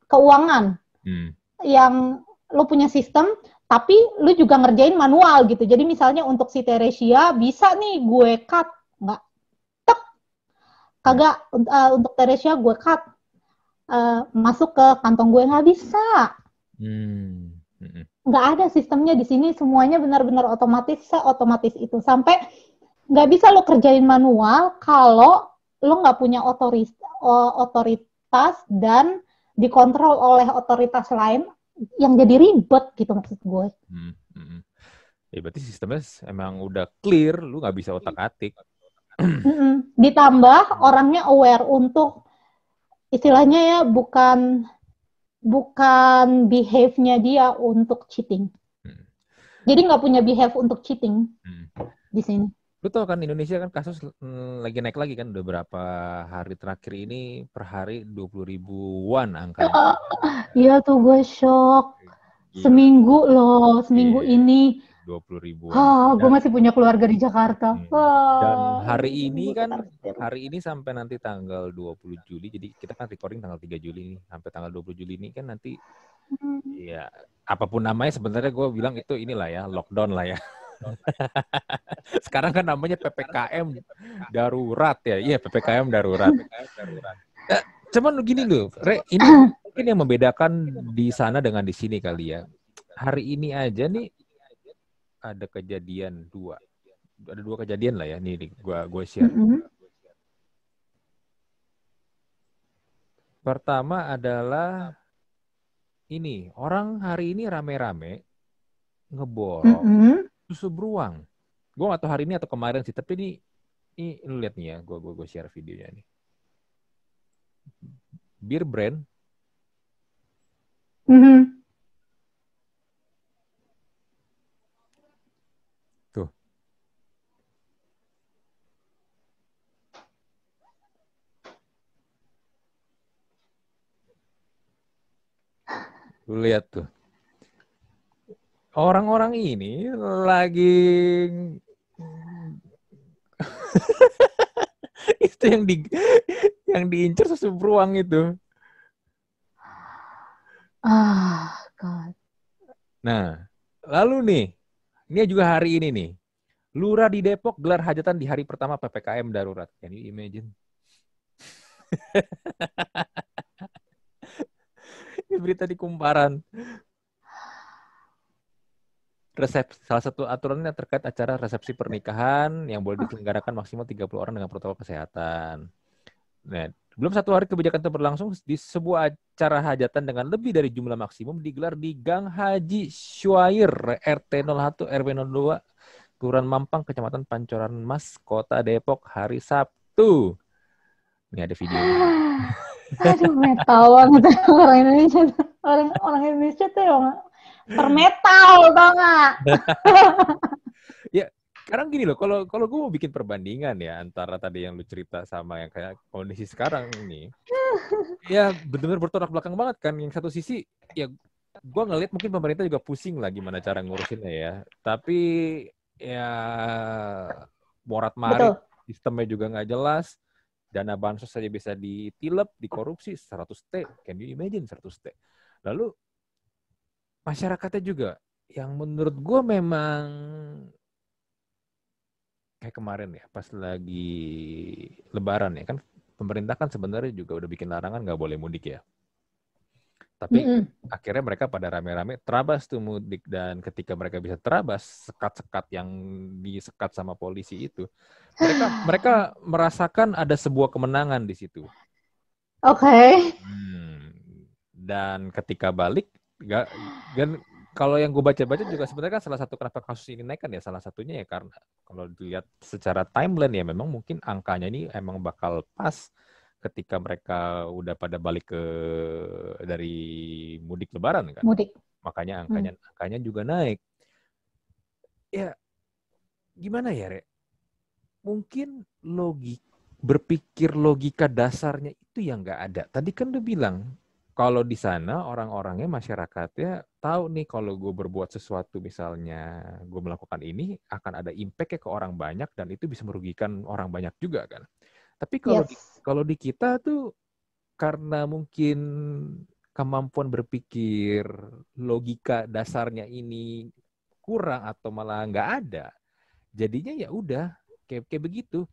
Keuangan yang lo punya sistem. Tapi lu juga ngerjain manual gitu. Jadi misalnya untuk si Teresia bisa nih gue cut. Nggak. Tek. Kagak. Untuk Teresia gue cut. Masuk ke kantong gue. Nggak bisa. Nggak ada sistemnya di sini. Semuanya benar-benar otomatis. Seotomatis itu. Sampai nggak bisa lo kerjain manual kalau lo nggak punya otoritas dan dikontrol oleh otoritas lain yang jadi ribet gitu maksud gue. Ya berarti sistemnya emang udah clear, lu nggak bisa otak-atik. Ditambah orangnya aware untuk istilahnya ya bukan behave-nya dia untuk cheating. Jadi nggak punya behave untuk cheating di sini. Lu tau kan Indonesia kan kasus lagi naik lagi kan, udah berapa hari terakhir ini per hari 20.000-an angkanya. Iya tuh gue shock. Seminggu ini 20.000-an. Gue masih punya keluarga di Jakarta. Dan hari ini sampai nanti tanggal 20 Juli, jadi kita kan recording tanggal 3 Juli nih, sampai tanggal 20 Juli ini kan nanti ya apapun namanya sebenarnya gue bilang itu inilah ya, lockdown lah ya. Sekarang kan namanya PPKM darurat ya. Iya, PPKM darurat. Ya, cuman gini loh, ini mungkin yang membedakan di sana dengan di sini kali ya. Hari ini aja nih ada kejadian dua. Ada dua kejadian lah ya. Nih gue share. Pertama adalah ini, orang hari ini rame-rame ngeborong susu beruang. Gue gak tahu hari ini atau kemarin sih, tapi ini lu lihat nih ya, gue share videonya nih. Bir brand. Tuh. Lu lihat tuh. Orang-orang ini lagi itu Yang diincar susu beruang itu. God. Nah, lalu nih, ini juga hari ini nih. Lurah di Depok gelar hajatan di hari pertama PPKM darurat. Can you imagine? Ini berita di Kumparan. Salah satu aturannya terkait acara resepsi pernikahan yang boleh diselenggarakan maksimal 30 orang dengan protokol kesehatan. Nah, belum 1 hari kebijakan itu berlangsung, di sebuah acara hajatan dengan lebih dari jumlah maksimum digelar di Gang Haji Syuair, RT 01 RW 02, Kelurahan Mampang, Kecamatan Pancoran Mas, Kota Depok, hari Sabtu. Ini ada videonya. Aduh, metal banget orang Indonesia. Orang Indonesia tuh yang permetal, tau nggak? Ya, sekarang gini loh, kalau gue mau bikin perbandingan ya antara tadi yang lu cerita sama yang kayak kondisi sekarang ini, ya benar-benar bertolak belakang banget kan. Yang satu sisi, ya gue ngeliat mungkin pemerintah juga pusing lah gimana cara ngurusinnya ya. Tapi ya morat-marit, sistemnya juga nggak jelas. Dana bansos saja bisa ditilep, dikorupsi 100T. Can you imagine 100T? Lalu masyarakatnya juga yang menurut gue memang kayak kemarin ya, pas lagi Lebaran ya kan, pemerintah kan sebenarnya juga udah bikin larangan nggak boleh mudik ya. Tapi akhirnya mereka pada rame-rame terabas tuh mudik, dan ketika mereka bisa terabas sekat-sekat yang disekat sama polisi itu, mereka merasakan ada sebuah kemenangan di situ. Oke. Dan ketika balik, kalau yang gue baca-baca juga sebenarnya kan salah satu kenapa kasus ini naik kan ya, salah satunya ya karena kalau dilihat secara timeline ya memang mungkin angkanya ini emang bakal pas ketika mereka udah pada balik dari mudik Lebaran kan. Mudik. Makanya angkanya juga naik. Ya gimana ya, Re? Mungkin berpikir logika dasarnya itu yang nggak ada. Tadi kan lu bilang kalau di sana orang-orangnya, masyarakatnya tahu nih kalau gue berbuat sesuatu, misalnya gue melakukan ini akan ada impact-nya ke orang banyak dan itu bisa merugikan orang banyak juga kan. Tapi kalau di kita tuh karena mungkin kemampuan berpikir logika dasarnya ini kurang atau malah nggak ada, jadinya ya udah kayak begitu.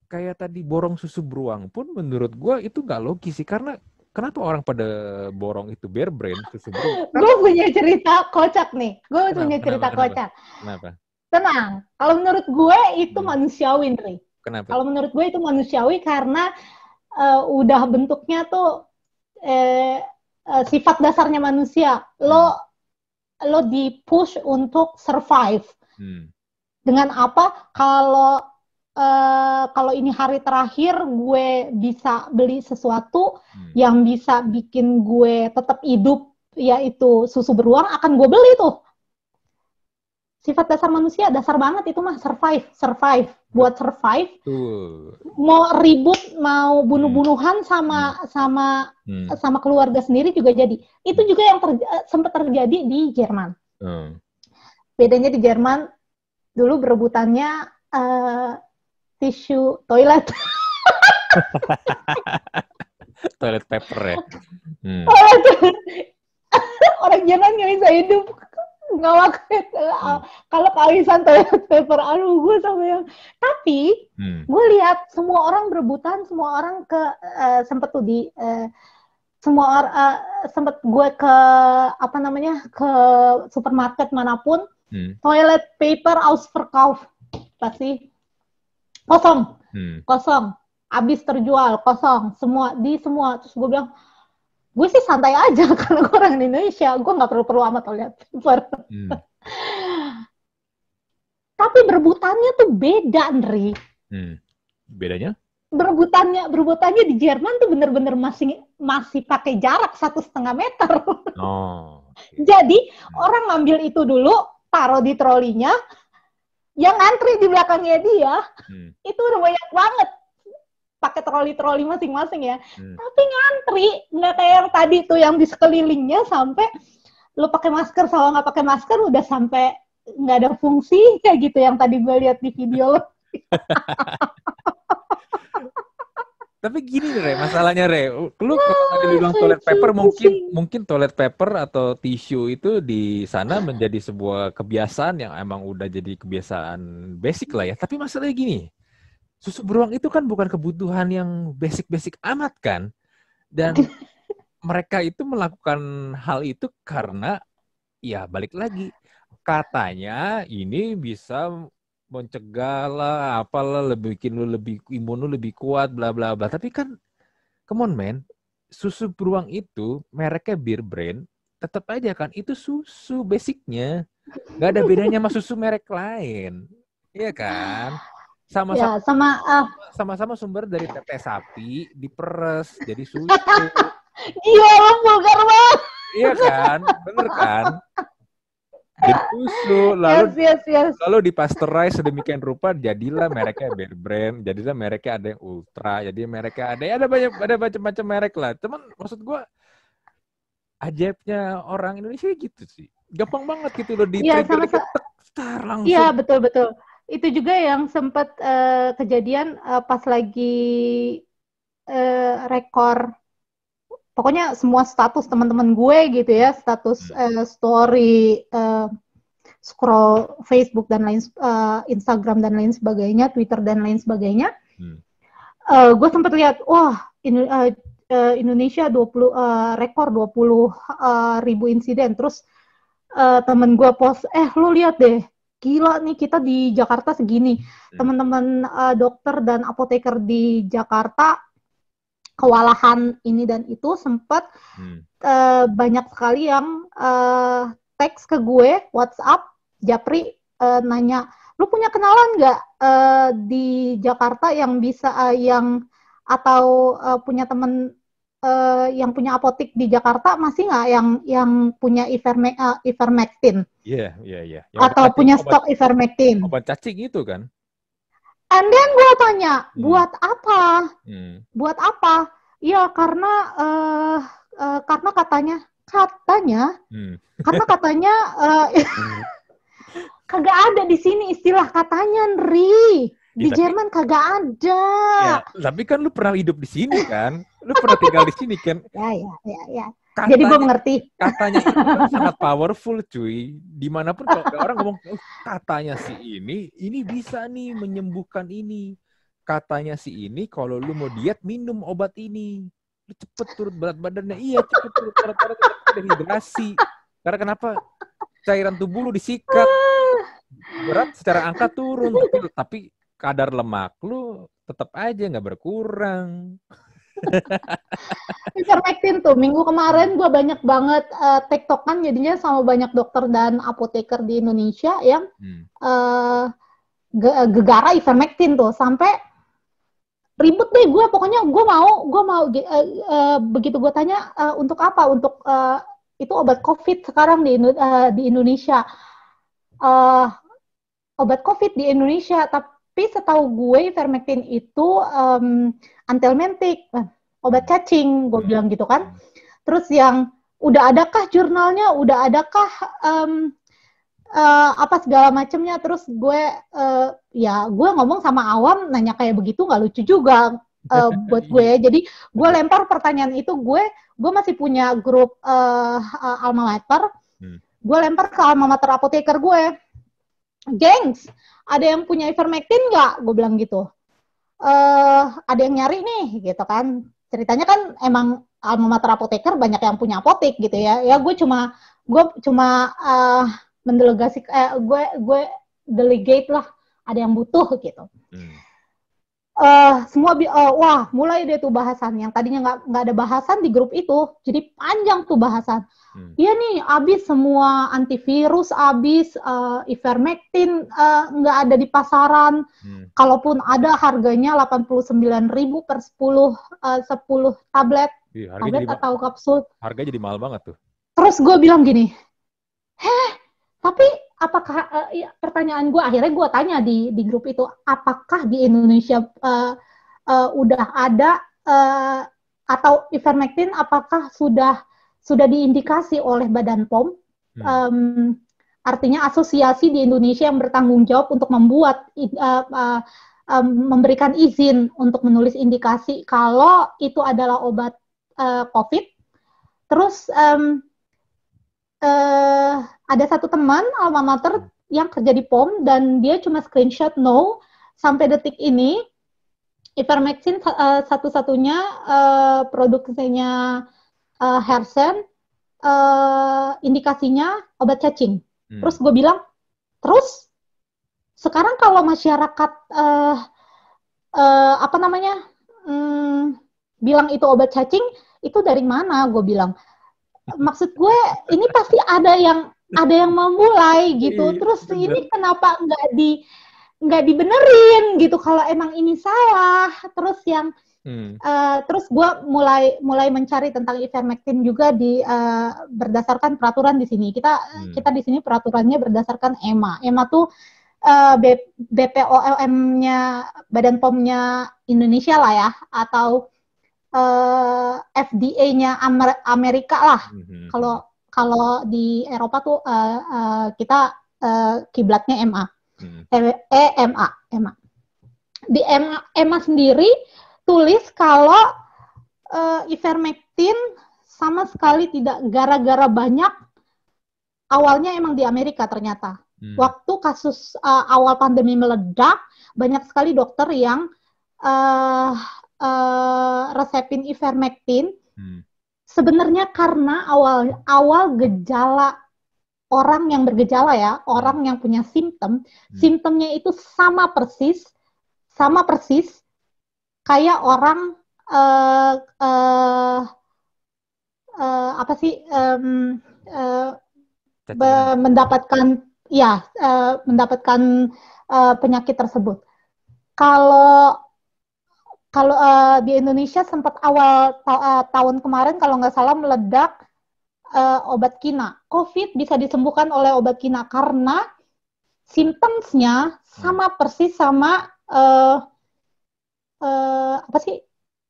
Kayak tadi borong susu beruang pun menurut gue itu nggak logis sih, karena kenapa orang pada borong itu bear brand susu beruang? Gue punya cerita kocak nih. Kenapa? Tenang. Kalau menurut gue itu manusiawi, Ndri. Kenapa? Kalau menurut gue itu manusiawi karena udah bentuknya tuh sifat dasarnya manusia. Lo di-push untuk survive. Dengan apa? Kalau ini hari terakhir gue bisa beli sesuatu yang bisa bikin gue tetap hidup, yaitu susu beruang, akan gue beli tuh. Sifat dasar manusia, dasar banget itu mah, survive. Buat survive, mau ribut, mau bunuh-bunuhan sama keluarga sendiri juga jadi. Itu juga yang sempat terjadi di Jerman. Bedanya di Jerman dulu berebutannya tisu toilet. Toilet paper ya. Orang Jerman nggak bisa hidup nggak pakai kalau kehabisan toilet paper. Aduh, gue sampai yang. Tapi gue lihat semua orang berebutan, semua orang sempet tuh di sempet gue ke ke supermarket manapun, toilet paper ausverkauf, pasti kosong, habis terjual, kosong, semua. Terus gue bilang, gue sih santai aja karena gue orang Indonesia, gue nggak perlu amat toilet paper. Tapi berebutannya tuh beda, Ndri. Bedanya? Berebutannya di Jerman tuh bener-bener masih pakai jarak 1,5 meter. Jadi orang ngambil itu dulu, taruh di trolinya, yang antri di belakangnya dia, itu udah banyak banget pakai troli masing-masing ya. Tapi ngantri, nggak kayak yang tadi tuh yang di sekelilingnya sampai lo pakai masker sama nggak pakai masker udah sampai nggak ada fungsi kayak gitu yang tadi gue lihat di video lo. Tapi gini Re, masalahnya Re, lu kalau tadi lu bilang toilet paper, mungkin toilet paper atau tisu itu di sana menjadi sebuah kebiasaan yang emang udah jadi kebiasaan basic lah ya. Tapi masalahnya gini, susu beruang itu kan bukan kebutuhan yang basic-basic amat kan. Dan mereka itu melakukan hal itu karena ya balik lagi. Katanya ini bisa mencegah lah, apalah, lebih bikin lu lebih imun lu lebih kuat, bla bla bla. Tapi kan, come on man, susu beruang itu mereknya Bear Brand, tetap aja kan itu susu basicnya, nggak ada bedanya sama susu merek lain, iya kan? Ya, Sama-sama sama-sama sumber dari tete sapi diperes jadi susu, Gila, lo vulgar banget. iya kan? Bener kan? Jadi susu, lalu dipasteurize sedemikian rupa, jadilah mereknya Bear Brand, jadilah mereknya ada yang Ultra, jadi mereknya ada macam-macam merek lah. Cuman maksud gue, ajaibnya orang Indonesia gitu sih, gampang banget gitu loh di trigger star langsung. Iya, betul. Itu juga yang sempat kejadian pas lagi rekor. Pokoknya semua status teman-teman gue gitu ya, status story, scroll Facebook dan lain, Instagram dan lain sebagainya, Twitter dan lain sebagainya. Gue sempat lihat, wah Indonesia rekor 20.000 insiden. Terus temen gue post, lu lihat deh, gila nih kita di Jakarta segini. Teman-teman dokter dan apoteker di Jakarta kewalahan ini dan itu, sempat banyak sekali yang teks ke gue WhatsApp, Japri, nanya, lu punya kenalan nggak di Jakarta yang bisa atau punya temen yang punya apotik di Jakarta, masih nggak yang punya ivermectin? Iya. Atau punya stok ivermectin? Obat cacing itu kan? And then gue tanya, buat apa? Buat apa? Ya karena katanya kagak ada di sini istilah katanya, Nri. Di Jerman kagak ada. Ya, tapi kan lu pernah hidup di sini kan? Lu pernah tinggal di sini kan? Ya. Katanya, jadi gue mengerti. Katanya itu kan sangat powerful, cuy. Dimanapun kalau ada orang ngomong, katanya si ini bisa nih menyembuhkan ini. Katanya si ini, kalau lu mau diet, minum obat ini. Lu cepet turun berat badannya. Iya, cepet turun berat badannya, dehidrasi. Karena kenapa? Cairan tubuh lu disikat. Berat secara angka turun, tapi kadar lemak lu tetap aja nggak berkurang. Ivermectin tuh, minggu kemarin gue banyak banget tektokan jadinya sama banyak dokter dan apoteker di Indonesia yang gegara ivermectin tuh, sampai ribut deh gue. Pokoknya gue mau begitu gue tanya untuk apa, untuk itu obat COVID sekarang di Indonesia, obat COVID di Indonesia, tapi setahu gue ivermectin itu antelmentik, obat cacing, gue bilang gitu kan. Terus yang udah adakah jurnalnya, udah adakah apa segala macamnya. Terus gue gue ngomong sama awam, nanya kayak begitu nggak lucu juga buat gue. Jadi gue lempar pertanyaan itu, gue masih punya grup alma mater, gue lempar ke alma mater apoteker gue, gengs, ada yang punya ivermectin nggak? Gue bilang gitu. Ada yang nyari nih, gitu kan. Ceritanya kan emang alma mater apoteker banyak yang punya apotek gitu ya. Ya gue cuma mendelegasi, gue delegate lah, ada yang butuh gitu. Semua wah, mulai deh tuh bahasan yang tadinya nggak ada bahasan di grup itu, jadi panjang tuh bahasan. Iya nih, abis semua antivirus, abis ivermectin nggak ada di pasaran. Kalaupun ada, harganya 89.000 per 10 tablet, tablet atau kapsul. Harganya jadi mahal banget tuh. Terus gue bilang gini, tapi apakah pertanyaan gue, akhirnya gue tanya di grup itu, apakah di Indonesia udah ada atau ivermectin apakah sudah diindikasi oleh Badan POM, artinya asosiasi di Indonesia yang bertanggung jawab untuk membuat memberikan izin untuk menulis indikasi kalau itu adalah obat COVID. Terus ada satu teman alma mater yang kerja di POM dan dia cuma screenshot no, sampai detik ini ivermectin satu-satunya produksinya Hersen, indikasinya obat cacing. Terus gue bilang, terus sekarang kalau masyarakat bilang itu obat cacing, itu dari mana? Gue bilang, maksud gue ini pasti ada yang memulai gitu. Terus ini kenapa nggak dibenerin gitu kalau emang ini salah. Terus terus gue mulai mencari tentang ivermectin juga berdasarkan peraturan di sini. Kita di sini peraturannya berdasarkan EMA. EMA tuh BPOM-nya, Badan POM-nya Indonesia lah ya, atau FDA-nya Amerika lah. Kalau di Eropa tuh kita kiblatnya EMA. EMA. Di EMA sendiri tulis kalau ivermectin sama sekali tidak, gara-gara banyak awalnya emang di Amerika ternyata. Waktu kasus awal pandemi meledak, banyak sekali dokter yang resepin ivermectin. Sebenarnya karena awal gejala orang yang bergejala ya, orang yang punya simptomnya itu sama persis kayak orang mendapatkan penyakit tersebut. Kalau di Indonesia sempat awal tahun kemarin kalau nggak salah meledak obat kina. COVID bisa disembuhkan oleh obat kina karena simptomnya sama persis sama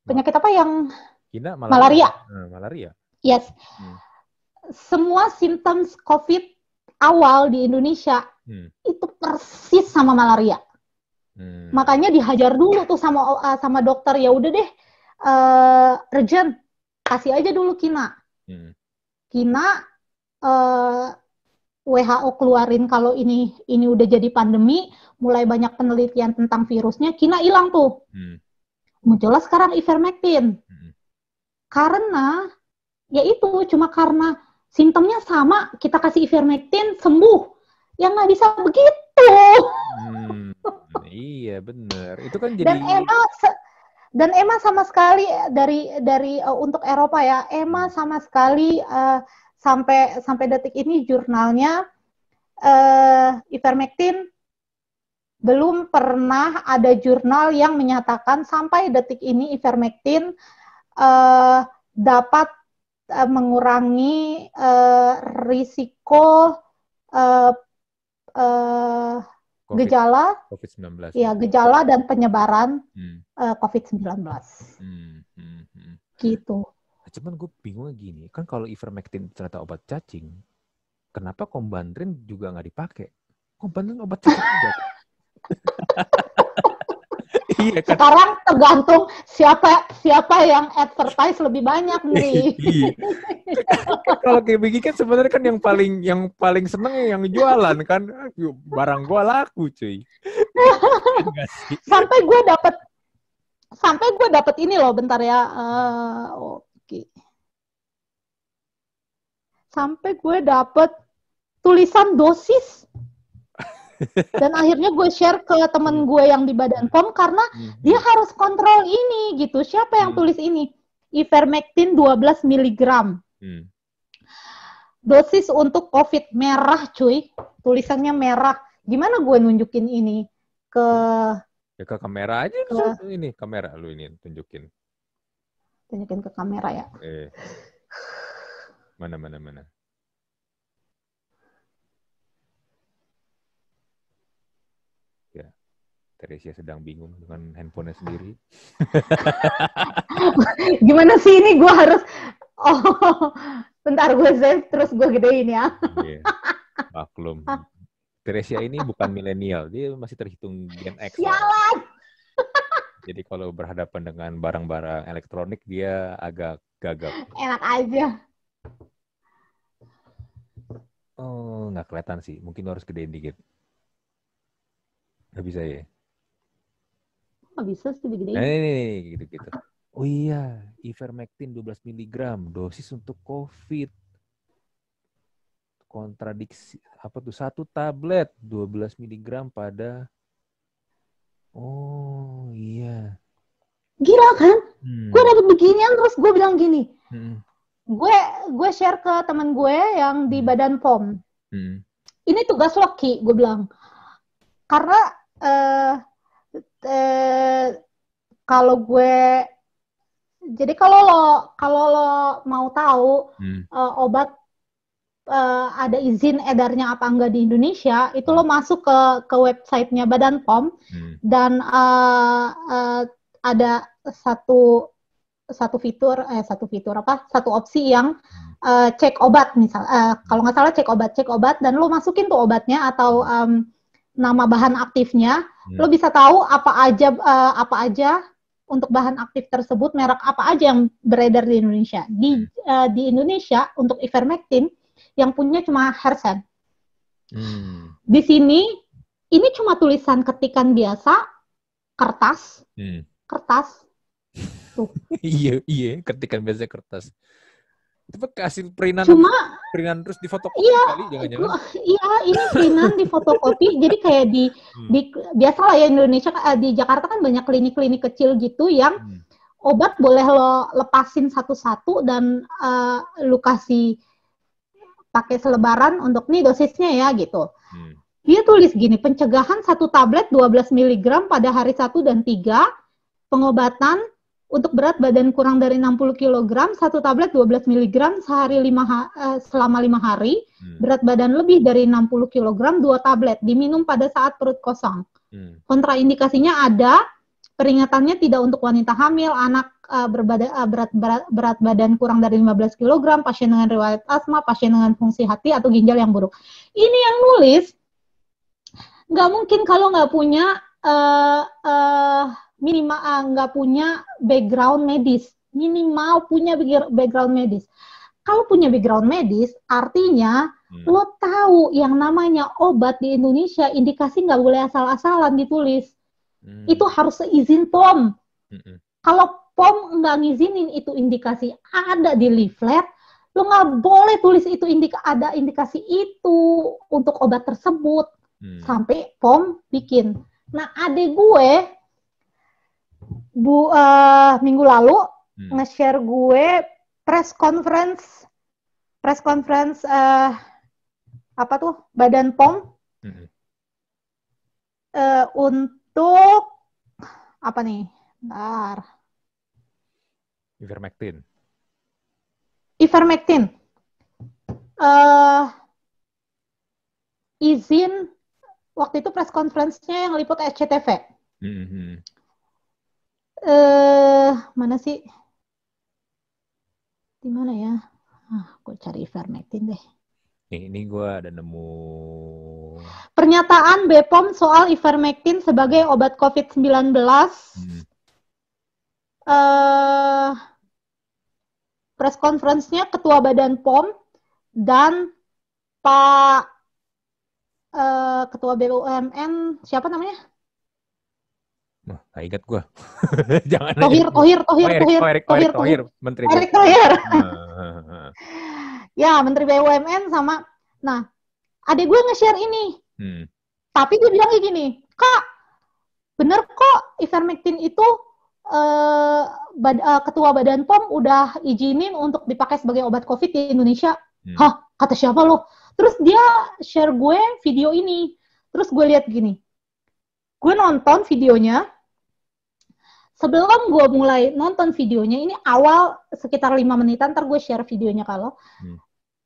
penyakit apa yang kina, malaria. Malaria. Yes. Semua simptom COVID awal di Indonesia itu persis sama malaria. Makanya dihajar dulu tuh sama dokter, ya udah deh, Regen kasih aja dulu kina. Kina WHO keluarin kalau ini udah jadi pandemi, mulai banyak penelitian tentang virusnya, kina hilang tuh. Muncullah sekarang ivermectin. Karena ya itu cuma karena simptomnya sama, kita kasih ivermectin sembuh. Ya nggak bisa begitu. Iya benar. Itu kan jadi. Dan EMA sama sekali dari untuk Eropa ya, EMA sama sekali sampai detik ini jurnalnya ivermectin belum pernah ada jurnal yang menyatakan sampai detik ini ivermectin dapat mengurangi risiko gejala COVID-19. Ya, gejala dan penyebaran COVID-19. Gitu. Cuman gue bingungnya gini, kan kalau ivermectin ternyata obat cacing, kenapa Combantrin juga nggak dipakai? Combantrin obat cacing juga. Iya kan? Sekarang tergantung siapa yang advertise lebih banyak nih. Kalau kayak begini kan sebenarnya kan yang paling seneng yang jualan kan, barang gua laku cuy. Sampai gue dapet ini loh, bentar ya. Oke. Sampai gue dapet tulisan dosis. Dan akhirnya gue share ke temen gue yang di Badan POM karena dia harus kontrol ini gitu. Siapa yang tulis ini? Ivermectin 12 mg. Dosis untuk COVID merah cuy. Tulisannya merah. Gimana gue nunjukin ini ke kamera aja ini kamera lu ini tunjukin ke kamera ya. Mana. Ya, Teresia sedang bingung dengan handphonenya sendiri. Gimana sih ini gue harus bentar gue save terus gue gedein ya. Maklum. Teresia ini bukan milenial, dia masih terhitung Gen X. Sialan. Jadi kalau berhadapan dengan barang-barang elektronik dia agak gagap. Enak aja. Oh, nggak kelihatan sih. Mungkin harus gedein dikit. Nggak bisa ya? Nggak bisa sih Nah, digedein. ini gitu-gitu. Oh iya, ivermectin 12 miligram, dosis untuk COVID. Kontradiksi, apa tuh? Satu tablet, 12 miligram pada... Oh iya. Gila kan? Gue Hmm. dapet beginian terus gue bilang gini, Hmm. gue gue share ke teman gue yang di Hmm. Badan POM. Hmm. Ini tugas lo Ki, gue bilang. Karena eh, eh, kalau gue jadi kalau lo mau tahu Hmm. obat ada izin edarnya apa enggak di Indonesia, itu Hmm. lo masuk ke websitenya Badan POM Hmm. dan ada satu satu opsi yang Hmm. cek obat misal kalau nggak salah cek obat dan lo masukin tuh obatnya atau Hmm. nama bahan aktifnya, lo Hmm. bisa tahu apa aja untuk bahan aktif tersebut, merek apa aja yang beredar di Indonesia. Di Indonesia untuk ivermectin yang punya cuma Hersen. Hmm. Di sini ini cuma tulisan ketikan biasa, kertas, Hmm. kertas tuh. Iya, iya, ketikan biasa kertas. Itu pakai hasil printan habis Cuma printan terus difotokopi iya, kali, jangan-jangan. iya ini printan di fotokopi. Jadi kayak Hmm. biasa lah ya Indonesia di Jakarta kan banyak klinik-klinik kecil gitu yang Hmm. obat boleh lo lepasin satu-satu dan lu kasih pakai selebaran untuk nih dosisnya ya gitu. Hmm. Dia tulis gini, pencegahan satu tablet 12 miligram pada hari 1 dan 3, pengobatan untuk berat badan kurang dari 60 kilogram, satu tablet 12 miligram sehari selama 5 hari, Hmm. berat badan lebih dari 60 kilogram, 2 tablet, diminum pada saat perut kosong. Hmm. Kontraindikasinya ada, peringatannya tidak untuk wanita hamil, anak berat badan kurang dari 15 kilogram, pasien dengan riwayat asma, pasien dengan fungsi hati atau ginjal yang buruk. Ini yang nulis nggak mungkin kalau nggak punya minimal nggak punya background medis, minimal punya background medis. Kalau punya background medis, artinya lo tahu yang namanya obat di Indonesia indikasi nggak boleh asal-asalan ditulis. Itu harus seizin POM. Kalau POM nggak ngizinin itu indikasi ada di leaflet, lo nggak boleh tulis itu ada indikasi itu untuk obat tersebut. Sampai POM bikin. Nah, adik gue minggu lalu nge-share gue press conference apa tuh Badan POM untuk apa nih? Bentar. Ivermectin. Izin waktu itu press conference-nya yang liput SCTV. Mana sih? Di mana ya? Gue cari ivermectin deh. Ini gue ada nemu. Pernyataan BPOM soal ivermectin sebagai obat COVID-19. Press conference-nya Ketua Badan POM dan Pak Ketua BUMN, siapa namanya? Nggak ingat gue. Jangan Erick Thohir, Menteri Erick BUMN. Thohir. Ya, Menteri BUMN sama. Nah, adik gue nge-share ini. Tapi dia bilang kayak gini, Kak, bener kok ivermectin itu Ketua Badan POM udah izinin untuk dipakai sebagai obat COVID di Indonesia. Hah, kata siapa lo? Terus dia share gue video ini. Terus gue lihat gini, gue nonton videonya. Sebelum gue mulai nonton videonya, ini awal sekitar 5 menitan, ntar gue share videonya kalau.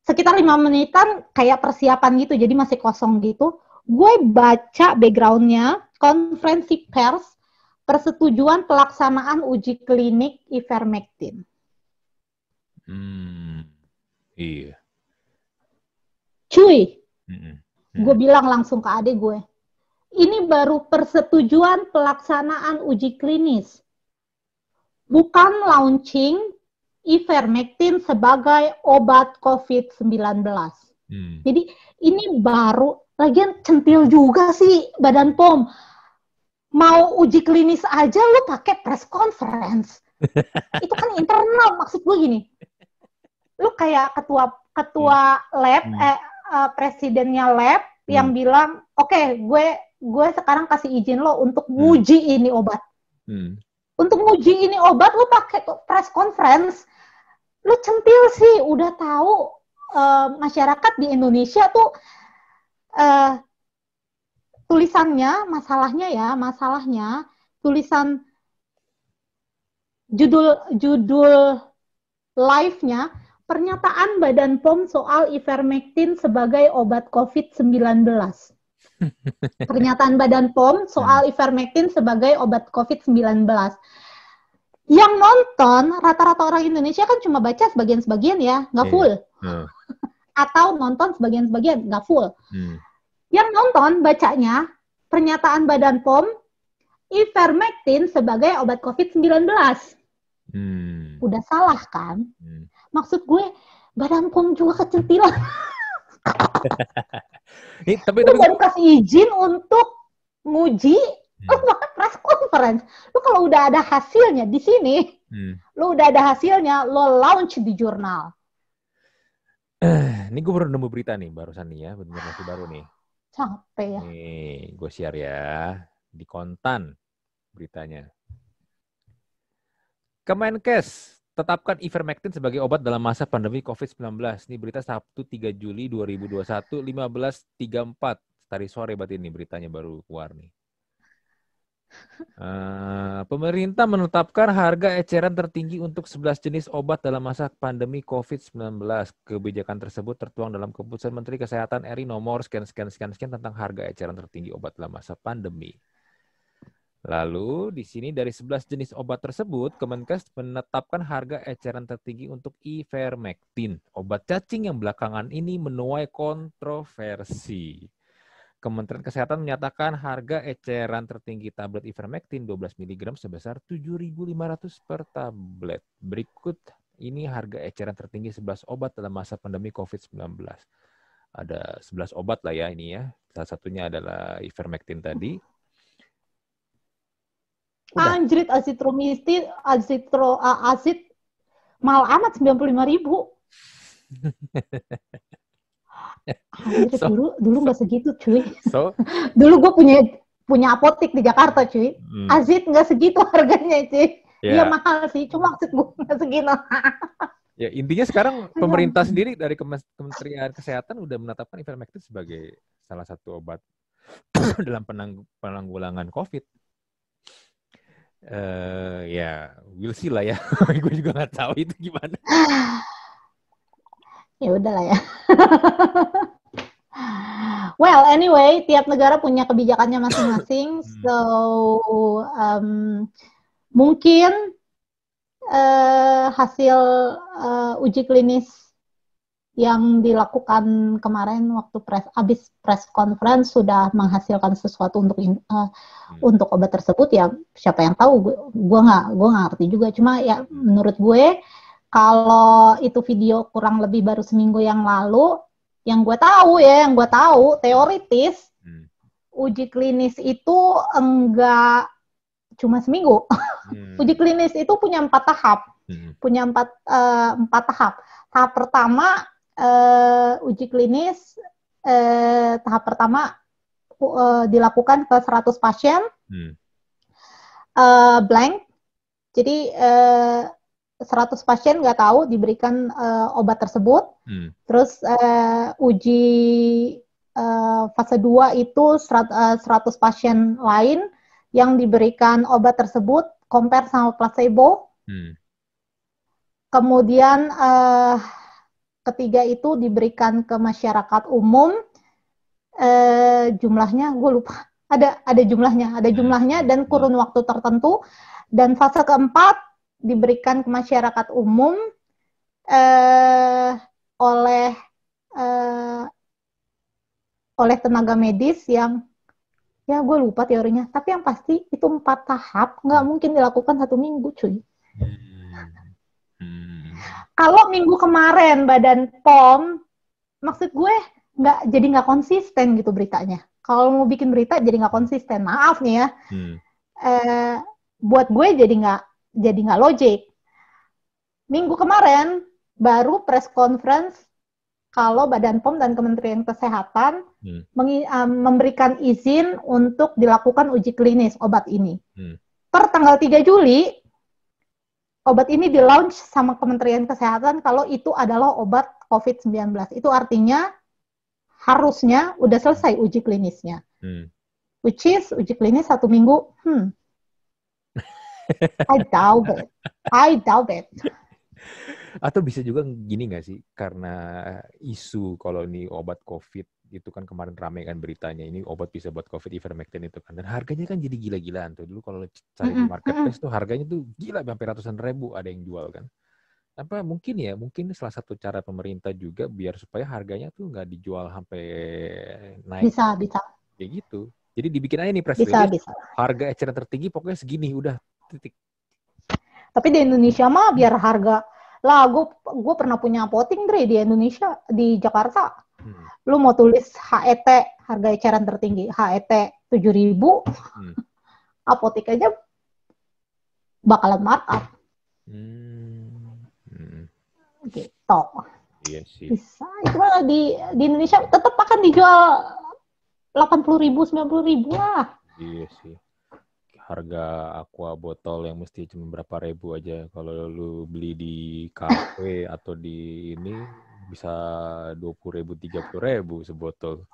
Sekitar 5 menitan kayak persiapan gitu, jadi masih kosong gitu. Gue baca background-nya, konferensi pers, persetujuan pelaksanaan uji klinik ivermectin. Iya. Cuy, gue bilang langsung ke adik gue, ini baru persetujuan pelaksanaan uji klinis, bukan launching ivermectin sebagai obat COVID-19. Jadi ini baru, lagian centil juga sih Badan POM. Mau uji klinis aja lu pakai press conference. Itu kan internal, maksud gue gini. Lu kayak ketua lab, presidennya lab yang bilang, oke, gue sekarang kasih izin lo untuk nguji ini obat. Untuk nguji ini obat lu pakai press conference. Lu centil sih, udah tahu masyarakat di Indonesia tuh tulisannya, masalahnya tulisan judul live-nya pernyataan Badan POM soal ivermectin sebagai obat COVID-19. Pernyataan Badan POM soal ivermectin sebagai obat COVID-19. Yang nonton rata-rata orang Indonesia kan cuma baca sebagian-sebagian ya, nggak full. Atau nonton sebagian-sebagian, nggak full. Yang nonton bacanya pernyataan Badan POM ivermectin sebagai obat COVID-19. Udah salah kan? Maksud gue Badan POM juga kecentilan. Tapi baru kasih izin untuk nguji, lu pakai press conference. Lu kalau udah ada hasilnya di sini, lu udah ada hasilnya, lo launch di jurnal. Ini gue baru nemu berita nih, barusan nih ya, benar masih baru nih. Capek ya. Nih, gue share ya di kontan beritanya. Kemenkes tetapkan ivermectin sebagai obat dalam masa pandemi COVID-19. Ini berita Sabtu 3 Juli 2021, 15.34. Tadi sore berarti ini beritanya baru keluar nih. Pemerintah menetapkan harga eceran tertinggi untuk 11 jenis obat dalam masa pandemi COVID-19. Kebijakan tersebut tertuang dalam Keputusan Menteri Kesehatan RI nomor sekian tentang harga eceran tertinggi obat dalam masa pandemi. Lalu di sini dari 11 jenis obat tersebut, Kemenkes menetapkan harga eceran tertinggi untuk ivermectin, obat cacing yang belakangan ini menuai kontroversi. Kementerian Kesehatan menyatakan harga eceran tertinggi tablet ivermectin 12 mg sebesar 7.500 per tablet. Berikut ini harga eceran tertinggi 11 obat dalam masa pandemi COVID-19. Ada 11 obat lah ya ini ya. Salah satunya adalah ivermectin tadi. Anjrit, azitromistin, azit mahal amat 95.000. Anjir, dulu nggak segitu cuy. Dulu gue punya apotek di Jakarta cuy. Azit nggak segitu harganya cuy. Iya mahal sih, cuma maksud gue nggak segitu. Ya intinya sekarang pemerintah sendiri dari Kementerian Kesehatan udah menetapkan ivermectin sebagai salah satu obat dalam penanggulangan COVID. Ya we'll see lah ya. Gue juga nggak tahu itu gimana. Ya udahlah ya. Well, anyway, tiap negara punya kebijakannya masing-masing. So, mungkin hasil uji klinis yang dilakukan kemarin waktu abis press conference sudah menghasilkan sesuatu untuk obat tersebut. Ya, siapa yang tahu? Gue nggak ngerti juga. Cuma ya menurut gue, kalau itu video kurang lebih baru seminggu yang lalu, yang gue tahu teoritis uji klinis itu enggak cuma seminggu. Uji klinis itu punya 4 tahap. Punya 4 tahap. Tahap pertama uji klinis tahap pertama dilakukan ke 100 pasien blank. Jadi 100 pasien nggak tahu diberikan obat tersebut. Terus uji fase 2 itu 100 pasien lain yang diberikan obat tersebut compare sama placebo. Kemudian ketiga itu diberikan ke masyarakat umum. Jumlahnya gue lupa. Ada jumlahnya dan kurun waktu tertentu. Dan fase keempat diberikan ke masyarakat umum oleh tenaga medis yang Ya gue lupa teorinya, tapi yang pasti itu 4 tahap, nggak mungkin dilakukan 1 minggu cuy. Kalau minggu kemarin Badan POM, maksud gue nggak konsisten gitu beritanya. Kalau mau bikin berita jadi nggak konsisten, maaf nih ya. Buat gue jadi nggak logik. Minggu kemarin baru press conference kalau Badan POM dan Kementerian Kesehatan memberikan izin untuk dilakukan uji klinis obat ini. Per tanggal 3 Juli, obat ini di-launch sama Kementerian Kesehatan kalau itu adalah obat COVID-19. Itu artinya harusnya udah selesai uji klinisnya. Which is uji klinis 1 minggu. I doubt it. Atau bisa juga gini nggak sih, karena isu kalau ini obat COVID itu kan kemarin ramai kan beritanya, ini obat bisa buat COVID, ivermectin itu kan, dan harganya kan jadi gila-gilaan tuh. Dulu kalau cari di marketplace tuh harganya tuh gila, sampai ratusan ribu ada yang jual kan. Apa mungkin salah satu cara pemerintah juga biar supaya harganya tuh nggak dijual sampai naik. Bisa. Kayak gitu. Jadi dibikin aja nih press release, bisa. harga eceran tertinggi pokoknya segini, udah titik. Tapi di Indonesia mah biar harga lah, gue pernah punya apoting Dre di Indonesia, di Jakarta. Lu mau tulis HET, harga eceran tertinggi, HET 7.000, apotik aja bakalan markup. Gitu. Iya sih. Bisa. Itu mah di Indonesia tetap akan dijual 80.000, 90.000 lah. Iya sih. Harga aqua botol yang mesti cuma berapa ribu aja, kalau lu beli di kafe atau di ini bisa 20.000, 30.000 sebotol.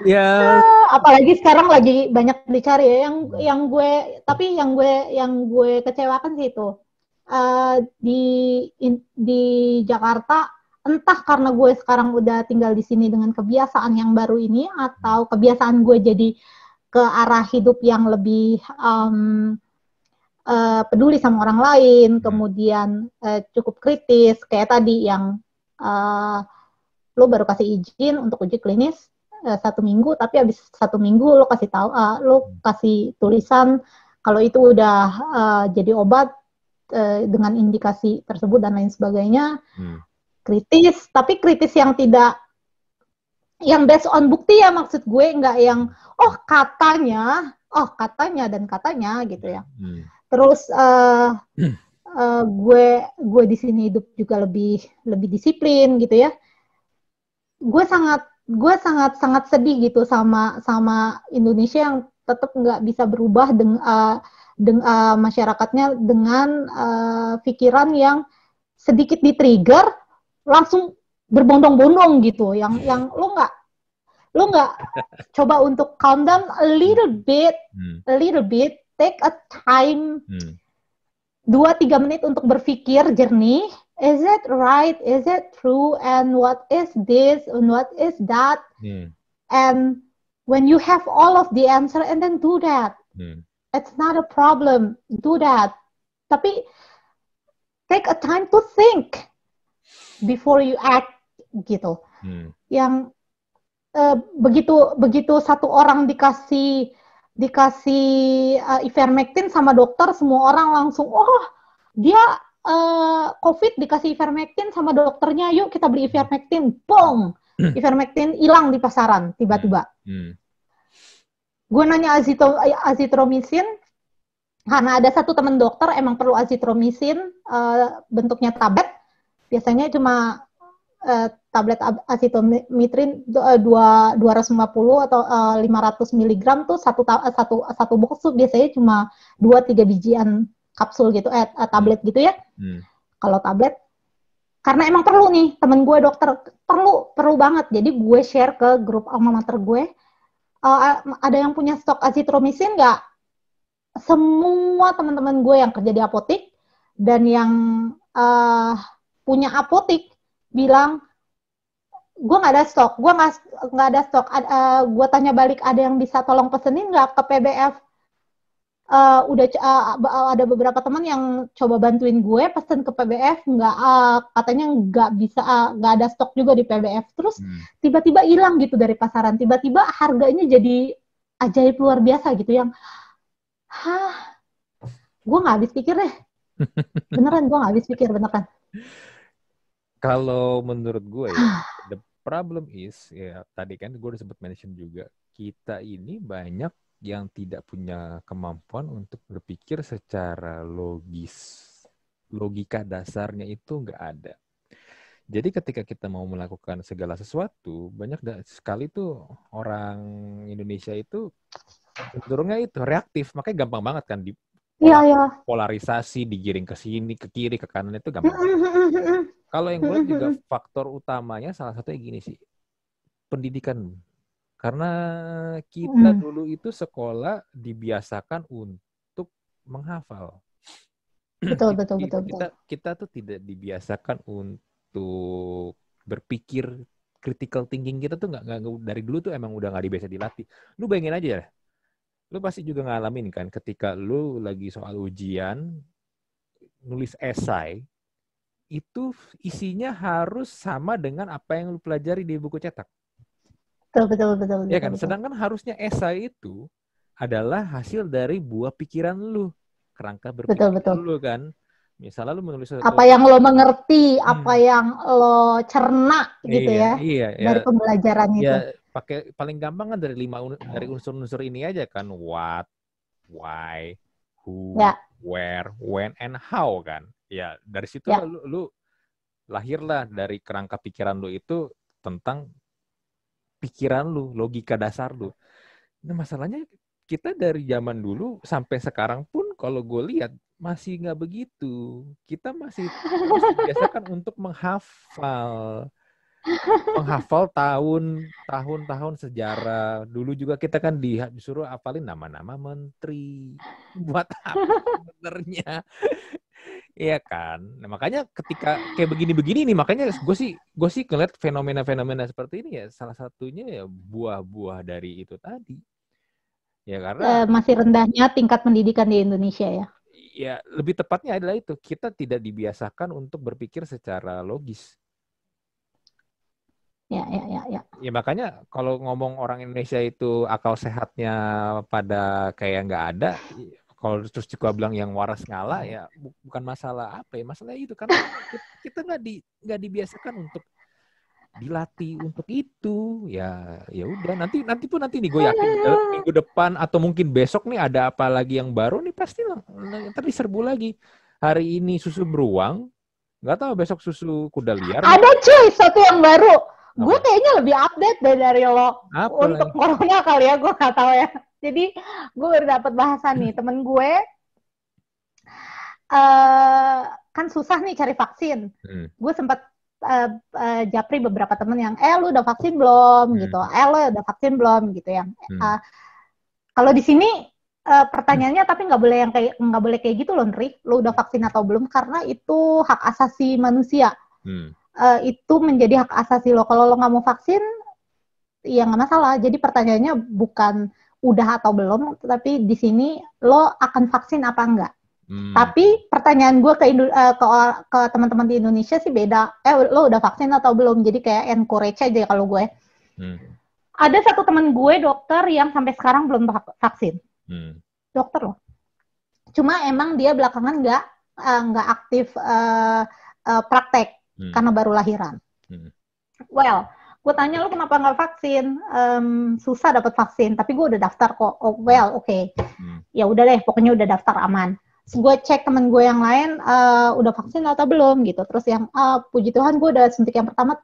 Ya. Apalagi sekarang lagi banyak dicari ya. Yang gue kecewakan sih itu di Jakarta. Entah karena gue sekarang udah tinggal di sini dengan kebiasaan yang baru ini, atau kebiasaan gue jadi ke arah hidup yang lebih peduli sama orang lain, kemudian cukup kritis, kayak tadi yang lo baru kasih izin untuk uji klinis 1 minggu, tapi habis 1 minggu lo kasih tahu, lo kasih tulisan kalau itu udah jadi obat dengan indikasi tersebut dan lain sebagainya. Kritis, tapi kritis yang tidak, yang based on bukti ya, maksud gue, nggak yang katanya gitu ya. Terus gue di sini hidup juga lebih disiplin gitu ya. Gue sangat sedih gitu sama Indonesia yang tetap nggak bisa berubah dengan masyarakatnya dengan pikiran yang sedikit di-trigger langsung berbondong-bondong gitu, yang lo nggak coba untuk calm down a little bit, take a time, 2-3 menit untuk berpikir jernih, is it right, is it true, and what is this and what is that, and when you have all of the answer, and then do that. It's not a problem, do that, tapi take a time to think before you act gitu. Yang begitu satu orang dikasih ivermectin sama dokter, semua orang langsung dia COVID dikasih ivermectin sama dokternya, yuk kita beli ivermectin, boom, ivermectin hilang di pasaran tiba-tiba. Gue nanya azitromisin karena ada satu teman dokter emang perlu azitromisin, bentuknya tablet. Biasanya cuma tablet azithromycin 250 atau 500 mg tuh satu box tuh biasanya cuma 2-3 bijian kapsul gitu, tablet gitu ya. Kalau tablet, karena emang perlu nih, temen gue dokter, perlu banget. Jadi gue share ke grup alma mater gue, ada yang punya stok azithromycin nggak? Semua teman-teman gue yang kerja di apotik dan yang punya apotik bilang, gue nggak ada stok, gue nggak ada stok. Gue tanya balik, ada yang bisa tolong pesenin nggak ke PBF? ada beberapa teman yang coba bantuin gue pesen ke PBF, katanya nggak ada stok juga di PBF. Terus tiba-tiba hilang gitu dari pasaran, tiba-tiba harganya jadi ajaib luar biasa gitu yang, gue nggak habis pikir deh, beneran gue nggak habis pikir beneran. Kalau menurut gue ya, the problem is, ya tadi kan gue udah sempat mention juga, kita ini banyak yang tidak punya kemampuan untuk berpikir secara logis. Logika dasarnya itu nggak ada. Jadi ketika kita mau melakukan segala sesuatu, banyak sekali tuh orang Indonesia itu cenderungnya itu reaktif. Makanya gampang banget kan polarisasi, digiring ke sini, ke kiri, ke kanan itu gampang banget. Kalau yang gue lihat juga faktor utamanya salah satunya gini sih, pendidikan. Karena kita dulu itu sekolah dibiasakan untuk menghafal. Betul. Kita tuh tidak dibiasakan untuk berpikir, critical thinking kita tuh nggak dari dulu tuh emang udah nggak biasa dilatih. Lu bayangin aja ya, lu pasti juga ngalamin kan ketika lu lagi soal ujian, nulis esai, itu isinya harus sama dengan apa yang lu pelajari di buku cetak. Betul. Ya kan? Sedangkan harusnya esai itu adalah hasil dari buah pikiran lu, kerangka berpikir lu kan. Misalnya lu menulis apa yang lo mengerti, apa yang lo cerna gitu dari pembelajaran itu. Pakai paling gampang kan dari unsur-unsur ini aja kan, what, why, who, where, when, and how kan. Ya dari situ lu lahirlah dari kerangka pikiran lu itu tentang pikiran lu, logika dasar lu. Nah masalahnya kita dari zaman dulu sampai sekarang pun kalau gue lihat masih nggak begitu. Kita masih terus dibiasakan untuk menghafal tahun-tahun sejarah. Dulu juga kita kan disuruh hafalin nama-nama menteri. Buat apa sebenarnya? Iya kan. Nah, makanya ketika kayak begini-begini nih, makanya gue sih ngeliat fenomena-fenomena seperti ini ya salah satunya ya buah-buah dari itu tadi. Ya karena masih rendahnya tingkat pendidikan di Indonesia ya. Ya lebih tepatnya adalah itu, kita tidak dibiasakan untuk berpikir secara logis. Ya. Ya makanya kalau ngomong orang Indonesia itu akal sehatnya pada kayak nggak ada, kalau terus juga bilang yang waras ngalah ya bukan masalah apa ya, masalah itu karena kita nggak dibiasakan untuk dilatih untuk itu. Ya udah nanti nih gue yakin minggu depan atau mungkin besok nih ada apa lagi yang baru nih pasti ntar diserbu lagi. Hari ini susu beruang, nggak tahu besok susu kuda liar. Ada cuy satu yang baru. Gue kayaknya lebih update dari lo untuk corona kali ya, gue nggak tahu ya. Jadi gue baru dapat bahasan nih, temen gue kan susah nih cari vaksin. Gue sempat japri beberapa temen yang, lu udah vaksin belum gitu, lo udah vaksin belum gitu yang. Kalau di sini pertanyaannya tapi nggak boleh kayak gitu loh, Nri. Lo udah vaksin atau belum? Karena itu hak asasi manusia. Itu menjadi hak asasi lo. Kalau lo nggak mau vaksin, ya nggak masalah. Jadi pertanyaannya bukan udah atau belum, tapi di sini lo akan vaksin apa enggak. Tapi pertanyaan gue ke teman-teman di Indonesia sih beda. Lo udah vaksin atau belum? Jadi kayak encourage aja kalau gue. Ada satu teman gue dokter yang sampai sekarang belum vaksin. Dokter loh. Cuma emang dia belakangan nggak aktif praktek karena baru lahiran. Well, gue tanya lu kenapa nggak vaksin? Susah dapat vaksin, tapi gue udah daftar kok. Oke. Ya udah deh, pokoknya udah daftar aman. Gue cek temen gue yang lain udah vaksin atau belum gitu. Terus yang puji Tuhan gue udah suntik yang pertama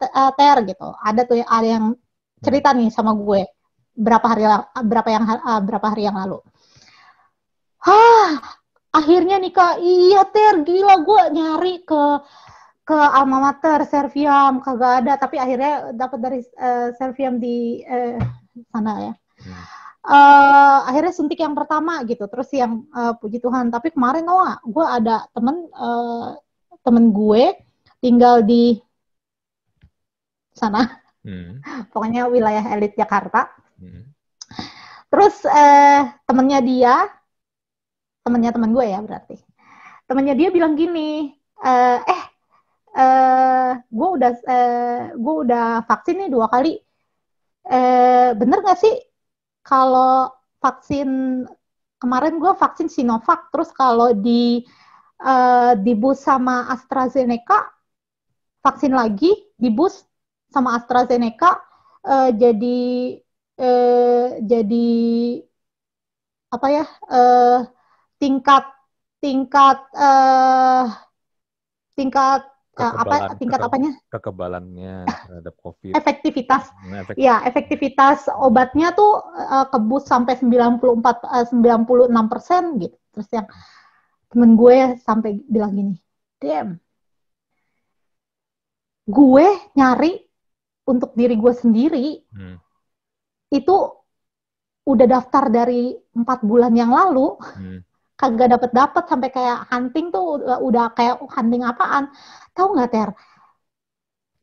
gitu. Ada yang cerita nih sama gue berapa hari yang lalu. Akhirnya nih Kak, iya gila gue nyari ke alma mater Serviam kagak ada, tapi akhirnya dapat dari Serviam di sana ya. Akhirnya suntik yang pertama gitu, terus yang puji Tuhan. Tapi kemarin gue ada temen gue tinggal di sana, pokoknya wilayah elit Jakarta. Terus temennya dia temannya teman gue ya berarti. Temannya dia bilang gini, gue udah vaksin nih 2 kali. Bener nggak sih kalau vaksin kemarin gue vaksin Sinovac, terus kalau di boost sama AstraZeneca, vaksin lagi di boost sama AstraZeneca, jadi apa ya, tingkat tingkat tingkat tingkat apanya? Kekebalannya terhadap COVID. Efektivitas. Ya, efektivitas obatnya tuh kebus sampai 96% gitu. Terus yang temen gue sampai bilang gini, damn, gue nyari untuk diri gue sendiri itu udah daftar dari 4 bulan yang lalu, kagak dapet sampai kayak hunting tuh udah kayak hunting apaan. Tahu nggak, Ter?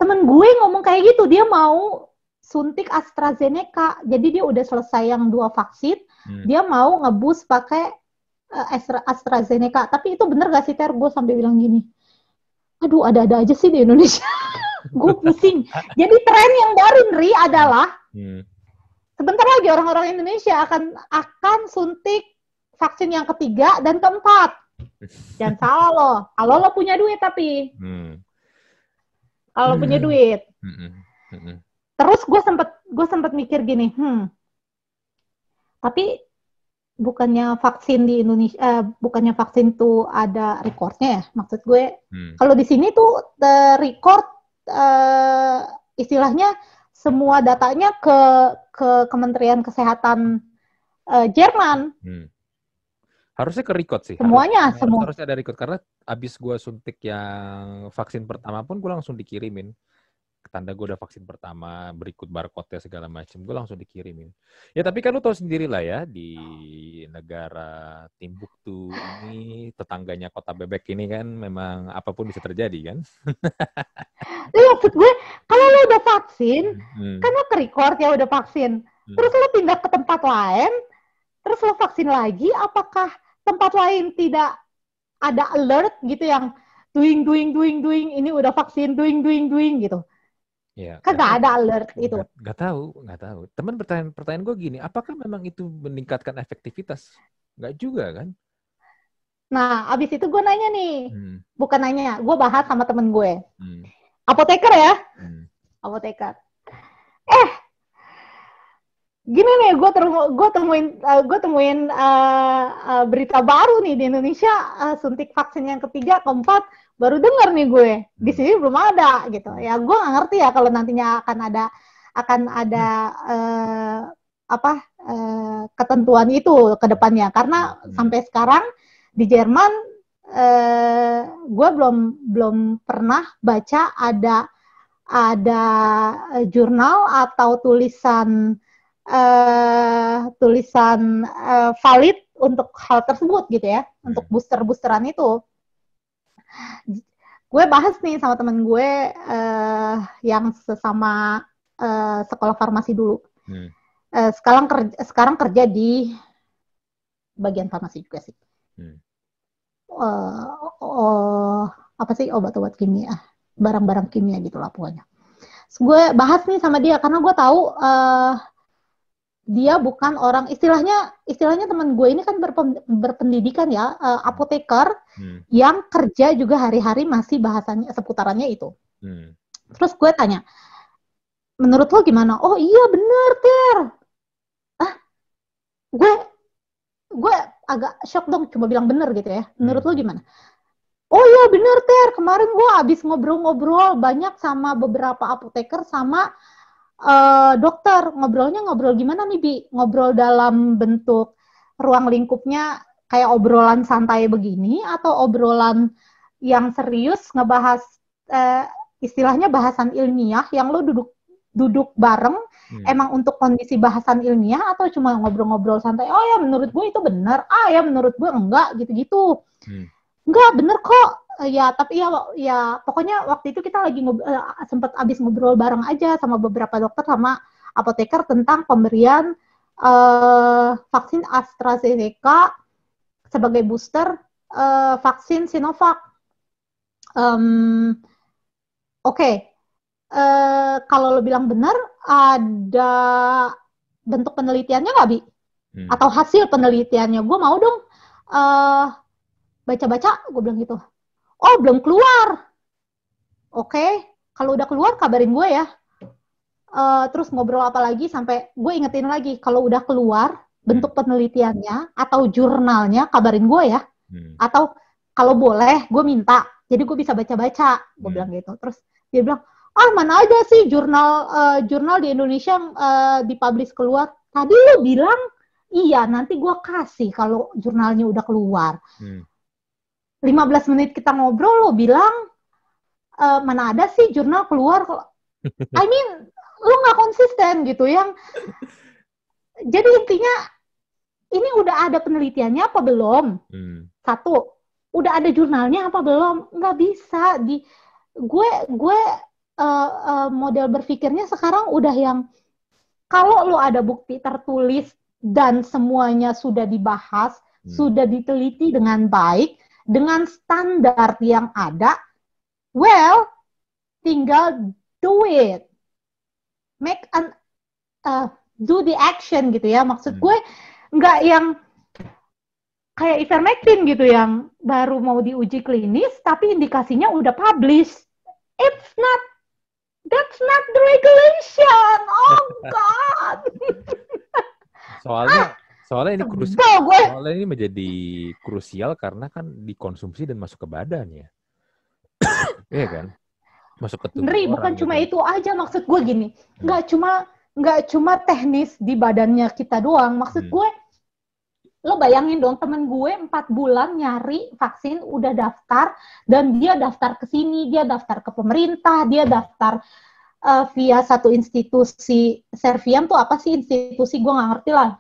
Temen gue ngomong kayak gitu, dia mau suntik AstraZeneca, jadi dia udah selesai yang 2 vaksin, dia mau ngebus pakai AstraZeneca. Tapi itu bener gak sih, Ter? Gue sampai bilang gini, aduh ada-ada aja sih di Indonesia. Gue pusing. Jadi tren yang baru, Nri, adalah sebentar lagi orang-orang Indonesia akan suntik vaksin yang ketiga dan keempat. Jangan salah loh, kalau lo punya duit tapi. Kalau punya duit. Terus gue sempet mikir gini, tapi bukannya vaksin di Indonesia, bukannya vaksin tuh ada recordnya ya? Maksud gue, kalau di sini tuh record istilahnya semua datanya ke Kementerian Kesehatan Jerman. Harusnya ke record sih. Semuanya. Harusnya ada record. Karena abis gue suntik yang vaksin pertama pun gue langsung dikirimin. Tanda gue udah vaksin pertama, berikut barcode-nya segala macam. Gue langsung dikirimin. Ya tapi kan lu tahu sendiri lah ya, di negara Timbuktu ini, tetangganya Kota Bebek ini kan, memang apapun bisa terjadi kan. Maksud gue, kalau lu udah vaksin, kan lu ke record ya udah vaksin. Terus lu pindah ke tempat lain, terus lo vaksin lagi, apakah tempat lain tidak ada alert gitu yang doing, ini udah vaksin, doing gitu. Ya, kan nggak ada alert itu. Nggak tahu. Teman pertanyaan gue gini, apakah memang itu meningkatkan efektivitas? Nggak juga kan? Nah, abis itu gue nanya nih, bukan nanya, gue bahas sama temen gue. Apoteker ya, apoteker. Gini nih, gue temuin berita baru nih di Indonesia, suntik vaksin yang ketiga, keempat, baru dengar nih gue. Di sini belum ada gitu. Ya gue nggak ngerti ya kalau nantinya akan ada ketentuan itu ke depannya. Karena sampai sekarang di Jerman gue belum pernah baca ada jurnal atau tulisan valid untuk hal tersebut gitu ya, untuk boosteran itu. Gue bahas nih sama temen gue yang sesama sekolah farmasi dulu. Sekarang kerja di bagian farmasi juga sih. Apa sih, obat-obat kimia, barang-barang kimia gitulah pokoknya. Gue bahas nih sama dia karena gue tahu dia bukan orang, istilahnya teman gue ini kan berpendidikan ya, apoteker yang kerja juga hari-hari masih bahasanya seputarannya itu. Terus gue tanya, menurut lo gimana? Oh iya bener, Ter. Gue agak shock dong, cuma bilang bener gitu ya. Menurut lo gimana? Oh iya bener, Ter. Kemarin gue abis ngobrol-ngobrol banyak sama beberapa apoteker sama dokter. Ngobrol gimana nih, Bi? Ngobrol dalam bentuk ruang lingkupnya kayak obrolan santai begini atau obrolan yang serius ngebahas istilahnya bahasan ilmiah yang lo duduk bareng emang untuk kondisi bahasan ilmiah atau cuma ngobrol-ngobrol santai? Oh ya menurut gue itu benar, ya menurut gue enggak, gitu-gitu. Enggak, bener kok. Ya, tapi ya pokoknya waktu itu kita lagi sempat abis ngobrol bareng aja sama beberapa dokter sama apoteker tentang pemberian vaksin AstraZeneca sebagai booster vaksin Sinovac. Oke. Kalau lo bilang benar, ada bentuk penelitiannya nggak, Bi? Atau hasil penelitiannya? Gue mau dong baca-baca, gue bilang gitu. Oh, belum keluar. Oke, kalau udah keluar kabarin gue ya. Terus ngobrol apa lagi sampai gue ingetin lagi, kalau udah keluar bentuk penelitiannya atau jurnalnya kabarin gue ya. Atau kalau boleh gue minta, jadi gue bisa baca-baca. Gue bilang gitu. Terus dia bilang, mana ada sih jurnal di Indonesia dipublish keluar. Tadi lo bilang iya, nanti gue kasih kalau jurnalnya udah keluar. 15 menit kita ngobrol, lo bilang mana ada sih jurnal keluar. I mean, lo nggak konsisten gitu. Jadi intinya, ini udah ada penelitiannya apa belum? Satu, udah ada jurnalnya apa belum? Nggak bisa. Gue model berpikirnya sekarang udah yang, kalau lo ada bukti tertulis dan semuanya sudah dibahas, sudah diteliti dengan baik, dengan standar yang ada, well, tinggal do it. Do the action gitu ya. Maksud gue, nggak yang kayak ivermectin gitu yang baru mau diuji klinis, tapi indikasinya udah publish. That's not the regulation. Oh God. Soalnya ini menjadi krusial karena kan dikonsumsi dan masuk ke badan ya. Iya kan? Masuk ke tubuh orang. Bukan cuma itu aja, maksud gue gini. Nggak cuma teknis di badannya kita doang. Maksud gue, lo bayangin dong, temen gue 4 bulan nyari vaksin, udah daftar, dan dia daftar ke sini, dia daftar ke pemerintah, dia daftar via satu institusi. Serviam tuh apa sih institusi? Gue nggak ngerti lah.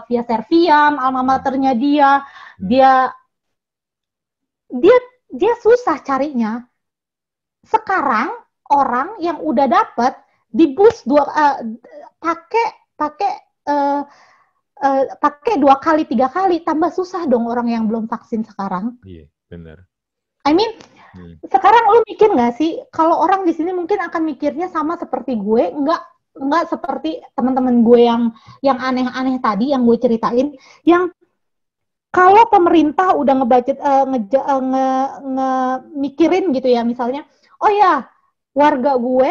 Via Serviam, alma maternya dia susah carinya. Sekarang orang yang udah dapet di boost pakai 2 kali 3 kali, tambah susah dong orang yang belum vaksin sekarang. Iya, benar. I mean, sekarang lu mikir nggak sih, kalau orang di sini mungkin akan mikirnya sama seperti gue, nggak seperti teman-teman gue yang aneh-aneh tadi yang gue ceritain, yang kalau pemerintah udah mikirin gitu ya, misalnya, oh ya, warga gue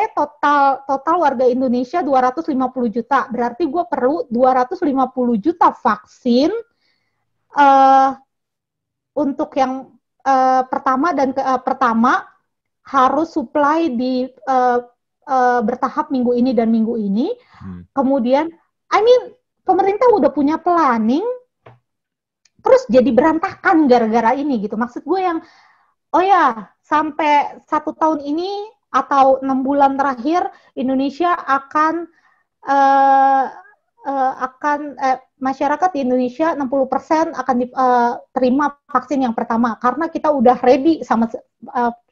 total warga Indonesia 250 juta. Berarti gue perlu 250 juta vaksin untuk yang pertama harus supply di bertahap minggu ini dan minggu ini. Kemudian, pemerintah udah punya planning, terus jadi berantakan gara-gara ini gitu. Maksud gue yang, oh ya, sampai 1 tahun ini atau 6 bulan terakhir Indonesia akan masyarakat di Indonesia 60% akan terima vaksin yang pertama karena kita udah ready sama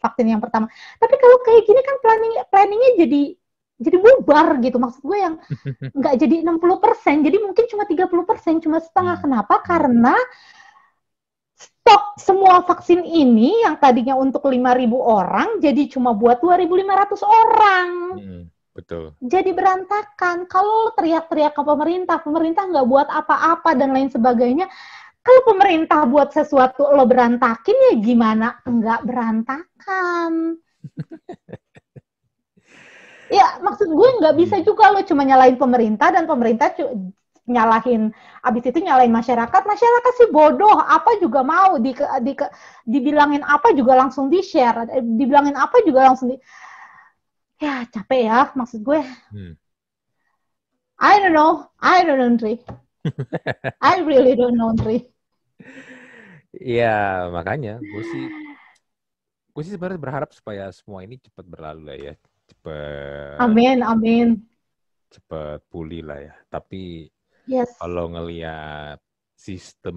vaksin yang pertama. Tapi kalau kayak gini kan planningnya jadi bubar gitu. Maksud gue yang nggak jadi 60%, jadi mungkin cuma 30%, cuma setengah. Kenapa? Karena stok semua vaksin ini yang tadinya untuk 5.000 orang jadi cuma buat 2.500 orang. Betul. Jadi berantakan. Kalau teriak-teriak ke pemerintah nggak buat apa-apa dan lain sebagainya. Kalau pemerintah buat sesuatu lo berantakin, ya gimana? Nggak berantakan. Ya, maksud gue nggak bisa juga lo cuma nyalain pemerintah dan pemerintah nyalain masyarakat. Masyarakat sih bodoh, apa juga mau dibilangin apa juga langsung di-share, dibilangin apa juga langsung ya capek ya, maksud gue. I don't know, Ndri. I really don't know, Ndri. Iya, makanya gue sih sebenarnya berharap supaya semua ini cepat berlalu lah ya, cepat. Amin. Cepat pulih lah ya. Tapi kalau ngelihat sistem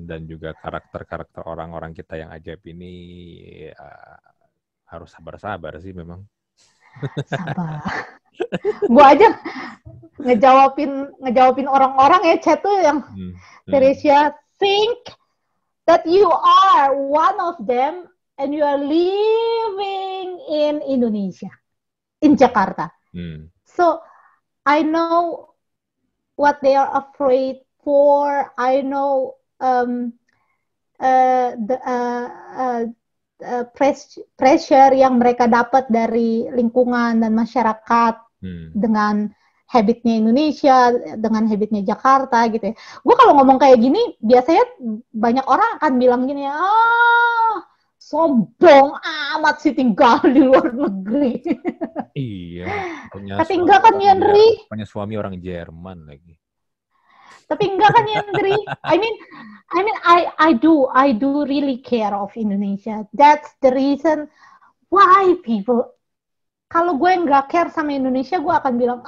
dan juga karakter orang-orang kita yang ajaib ini, harus sabar-sabar sih memang. Sabar. Gue aja ngejawabin orang-orang ya, chat tuh yang Teresia think that you are one of them and you are living in Indonesia, in Jakarta. So I know what they are afraid for. I know pressure yang mereka dapat dari lingkungan dan masyarakat dengan habitnya Indonesia, dengan habitnya Jakarta gitu ya. Gue kalau ngomong kayak gini, biasanya banyak orang akan bilang gini, sombong amat sih tinggal di luar negeri. Iya. Tapi enggak kan Yandri? Punya suami orang Jerman lagi. Tapi enggak kan Yandri? I do really care of Indonesia. That's the reason why people. Kalau gue nggak care sama Indonesia, gue akan bilang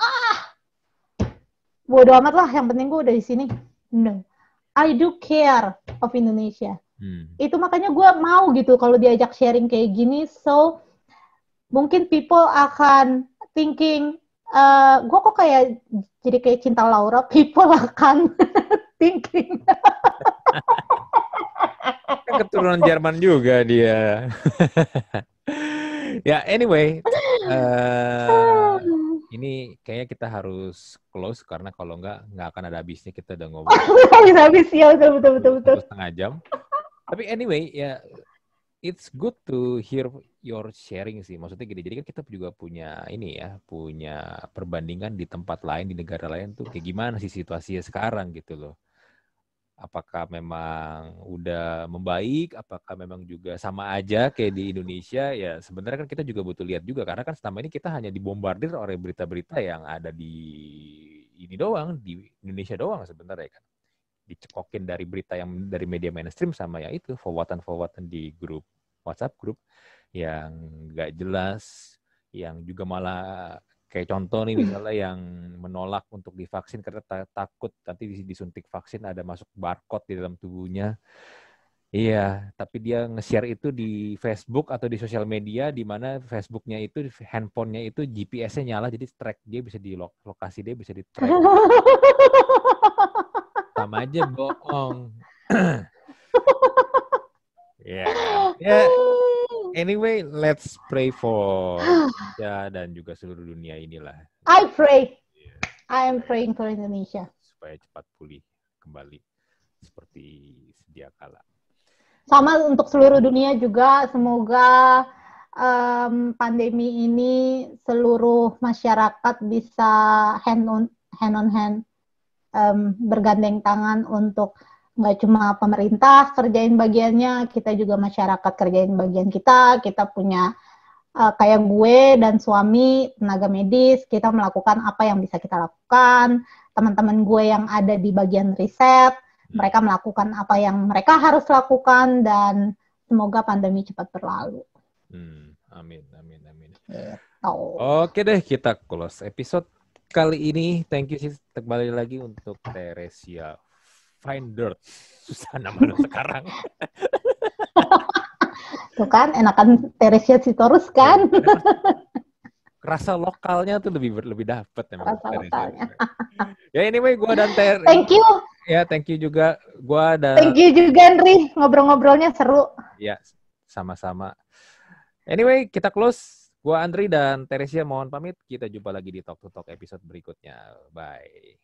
bodo amat lah. Yang penting gue udah di sini. No, I do care of Indonesia. Itu makanya gue mau gitu kalau diajak sharing kayak gini. So mungkin people akan thinking, gue kok kayak jadi kayak Cinta Laura. People akan thinking. Keturunan Jerman juga dia. Ya, anyway, ini kayaknya kita harus close karena kalau nggak akan ada habisnya, kita udah ngobrol. Habis ya, betul. Setengah jam. Tapi anyway, ya it's good to hear your sharing sih. Maksudnya gini, jadi kan kita juga punya punya perbandingan di tempat lain, di negara lain tuh kayak gimana sih situasinya sekarang gitu loh. Apakah memang udah membaik, apakah memang juga sama aja kayak di Indonesia, ya sebenarnya kan kita juga butuh lihat juga, karena kan selama ini kita hanya dibombardir oleh berita-berita yang ada di ini doang, di Indonesia doang sebenarnya kan. Dicekokin dari berita yang dari media mainstream sama ya itu, forward-an di grup, WhatsApp grup, yang nggak jelas, yang juga malah kayak contoh nih misalnya yang menolak untuk divaksin karena takut nanti disuntik vaksin ada masuk barcode di dalam tubuhnya. Iya, tapi dia nge-share itu di Facebook atau di sosial media di mana Facebooknya itu, handphonenya itu GPS-nya nyala, jadi track dia bisa di lokasi dia bisa di track. Sama aja bohong. Ya. Anyway, let's pray for Indonesia dan juga seluruh dunia inilah. I pray. I am praying for Indonesia. Supaya cepat pulih kembali seperti sedia kala. Sama untuk seluruh dunia juga, semoga pandemi ini seluruh masyarakat bisa hand on hand, bergandeng tangan untuk nggak cuma pemerintah kerjain bagiannya, kita juga masyarakat kerjain bagian kita. Kita punya kayak gue dan suami tenaga medis, kita melakukan apa yang bisa kita lakukan. Teman-teman gue yang ada di bagian riset, mereka melakukan apa yang mereka harus lakukan, dan semoga pandemi cepat berlalu. Amin. Oh. Oke deh, kita close episode kali ini. Thank you sih, kembali lagi untuk Teresia Finder. Susah namanya sekarang. Tuh kan, enakan Teresia Sitorus kan. Rasa lokalnya tuh lebih dapet emang. Rasa lokalnya. Ya anyway, gue dan Thank you. Ya, thank you juga. Thank you juga, Henry. Ngobrol-ngobrolnya seru. Ya, sama-sama. Anyway, kita close. Gue Andri dan Teresia mohon pamit. Kita jumpa lagi di Talk to Talk episode berikutnya. Bye.